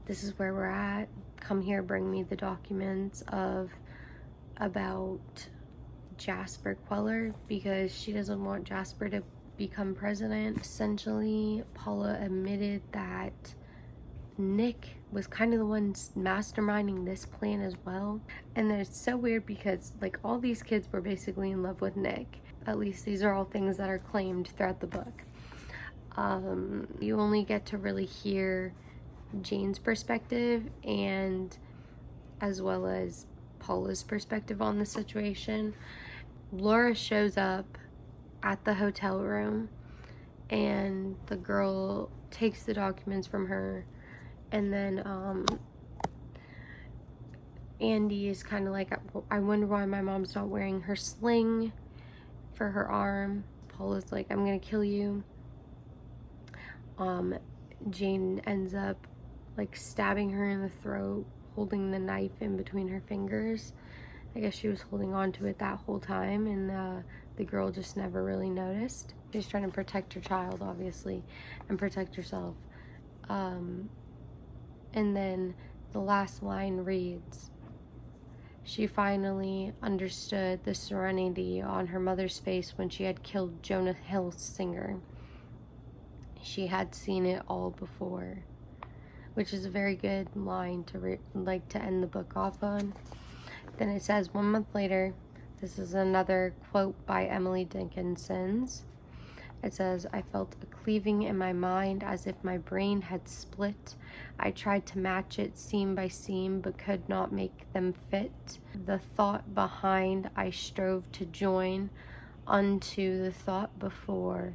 this is where we're at. Come here, bring me the documents about Jasper Queller, because she doesn't want Jasper to become president. Essentially, Paula admitted that Nick was kind of the one masterminding this plan as well. And it's so weird because like all these kids were basically in love with Nick. At least these are all things that are claimed throughout the book. You only get to really hear Jane's perspective and as well as Paula's perspective on the situation. Laura shows up at the hotel room and the girl takes the documents from her, and then Andy is kind of like, I wonder why my mom's not wearing her sling for her arm. Paula's like, I'm gonna kill you. Jane ends up like stabbing her in the throat, holding the knife in between her fingers. I guess she was holding on to it that whole time, and the girl just never really noticed. She's trying to protect her child, obviously, and protect herself. And then the last line reads, "She finally understood the serenity on her mother's face when she had killed Jonah Hill Singer. She had seen it all before," which is a very good line to to end the book off on. Then it says, 1 month later, this is another quote by Emily Dickinson. It says, "I felt a cleaving in my mind as if my brain had split. I tried to match it seam by seam, but could not make them fit. The thought behind I strove to join unto the thought before,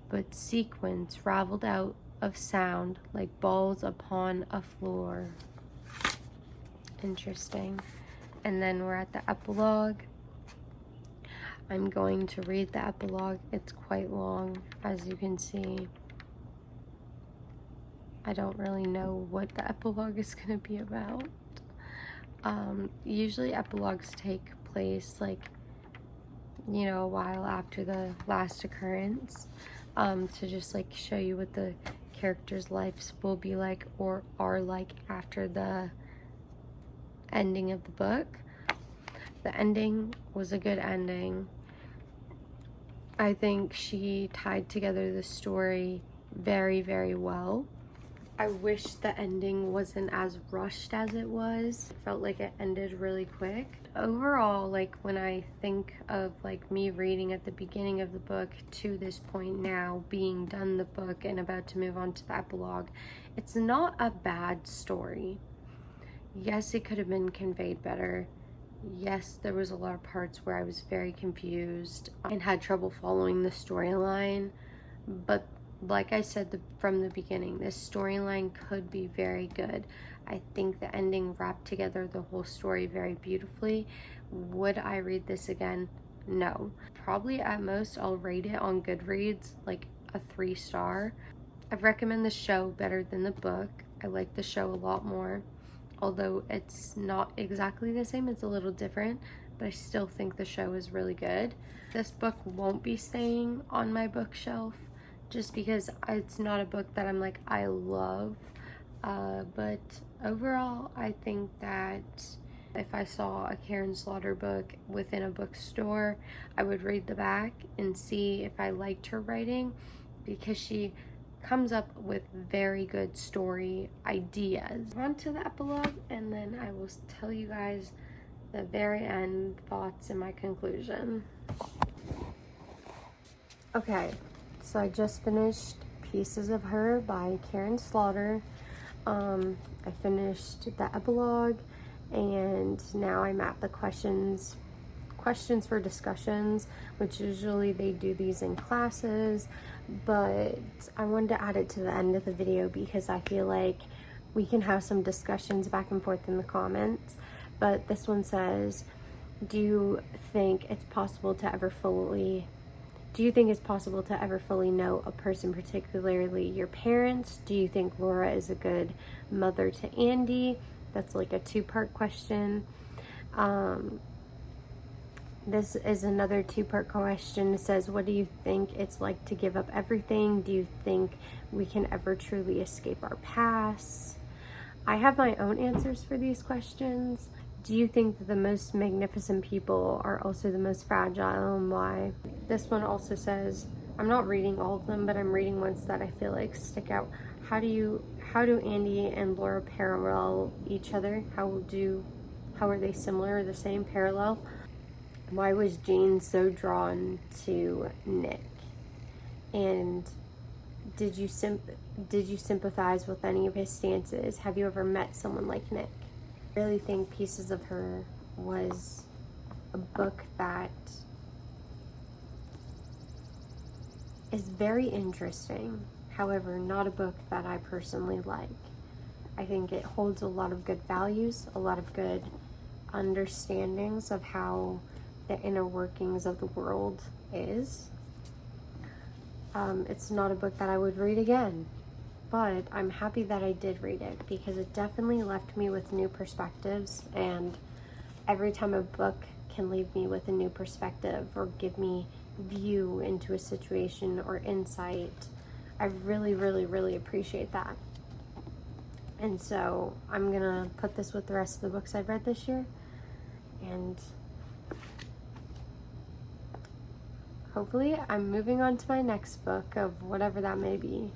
but sequence raveled out of sound like balls upon a floor." Interesting. And then we're at the epilogue. I'm going to read the epilogue. It's quite long, as you can see. I don't really know what the epilogue is going to be about. Usually epilogues take place a while after the last occurrence, to just show you what the characters' lives will be like or are like after the ending of the book. The ending was a good ending. I think she tied together the story very, very well. I wish the ending wasn't as rushed as it was. It felt like it ended really quick. Overall, when I think of me reading at the beginning of the book to this point now, being done the book and about to move on to the epilogue, it's not a bad story. Yes, it could have been conveyed better. Yes, there was a lot of parts where I was very confused and had trouble following the storyline, but like I said from the beginning, this storyline could be very good. I think the ending wrapped together the whole story very beautifully. Would I read this again? No. Probably at most I'll rate it on Goodreads a 3-star. I recommend the show better than the book. I like the show a lot more. Although it's not exactly the same, it's a little different, but I still think the show is really good. This book won't be staying on my bookshelf just because it's not a book that I'm I love. But overall, I think that if I saw a Karin Slaughter book within a bookstore, I would read the back and see if I liked her writing, because she comes up with very good story ideas. On to the epilogue, and then I will tell you guys the very end thoughts and my conclusion. Okay, so I just finished Pieces of Her by Karin Slaughter. I finished the epilogue, and now I'm at the questions for discussions, which usually they do these in classes, but I wanted to add it to the end of the video because I feel like we can have some discussions back and forth in the comments. But this one says, do you think it's possible to ever fully know a person, particularly your parents? Do you think Laura is a good mother to Andy? That's a 2-part question. This is another 2-part question. It says, what do you think it's like to give up everything? Do you think we can ever truly escape our past? I have my own answers for these questions. Do you think that the most magnificent people are also the most fragile, and why? This one also says, I'm not reading all of them, but I'm reading ones that I feel stick out. How do Andy and Laura parallel each other? How are they similar or the same, parallel? Why was Jane so drawn to Nick? And did you sympathize with any of his stances? Have you ever met someone like Nick? I really think Pieces of Her was a book that is very interesting. However, not a book that I personally like. I think it holds a lot of good values, a lot of good understandings of how the inner workings of the world is. It's not a book that I would read again, but I'm happy that I did read it because it definitely left me with new perspectives. And every time a book can leave me with a new perspective or give me view into a situation or insight, I really, really, really appreciate that. And so I'm gonna put this with the rest of the books I've read this year, and hopefully I'm moving on to my next book of whatever that may be.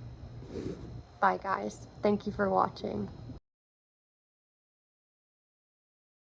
Bye guys. Thank you for watching.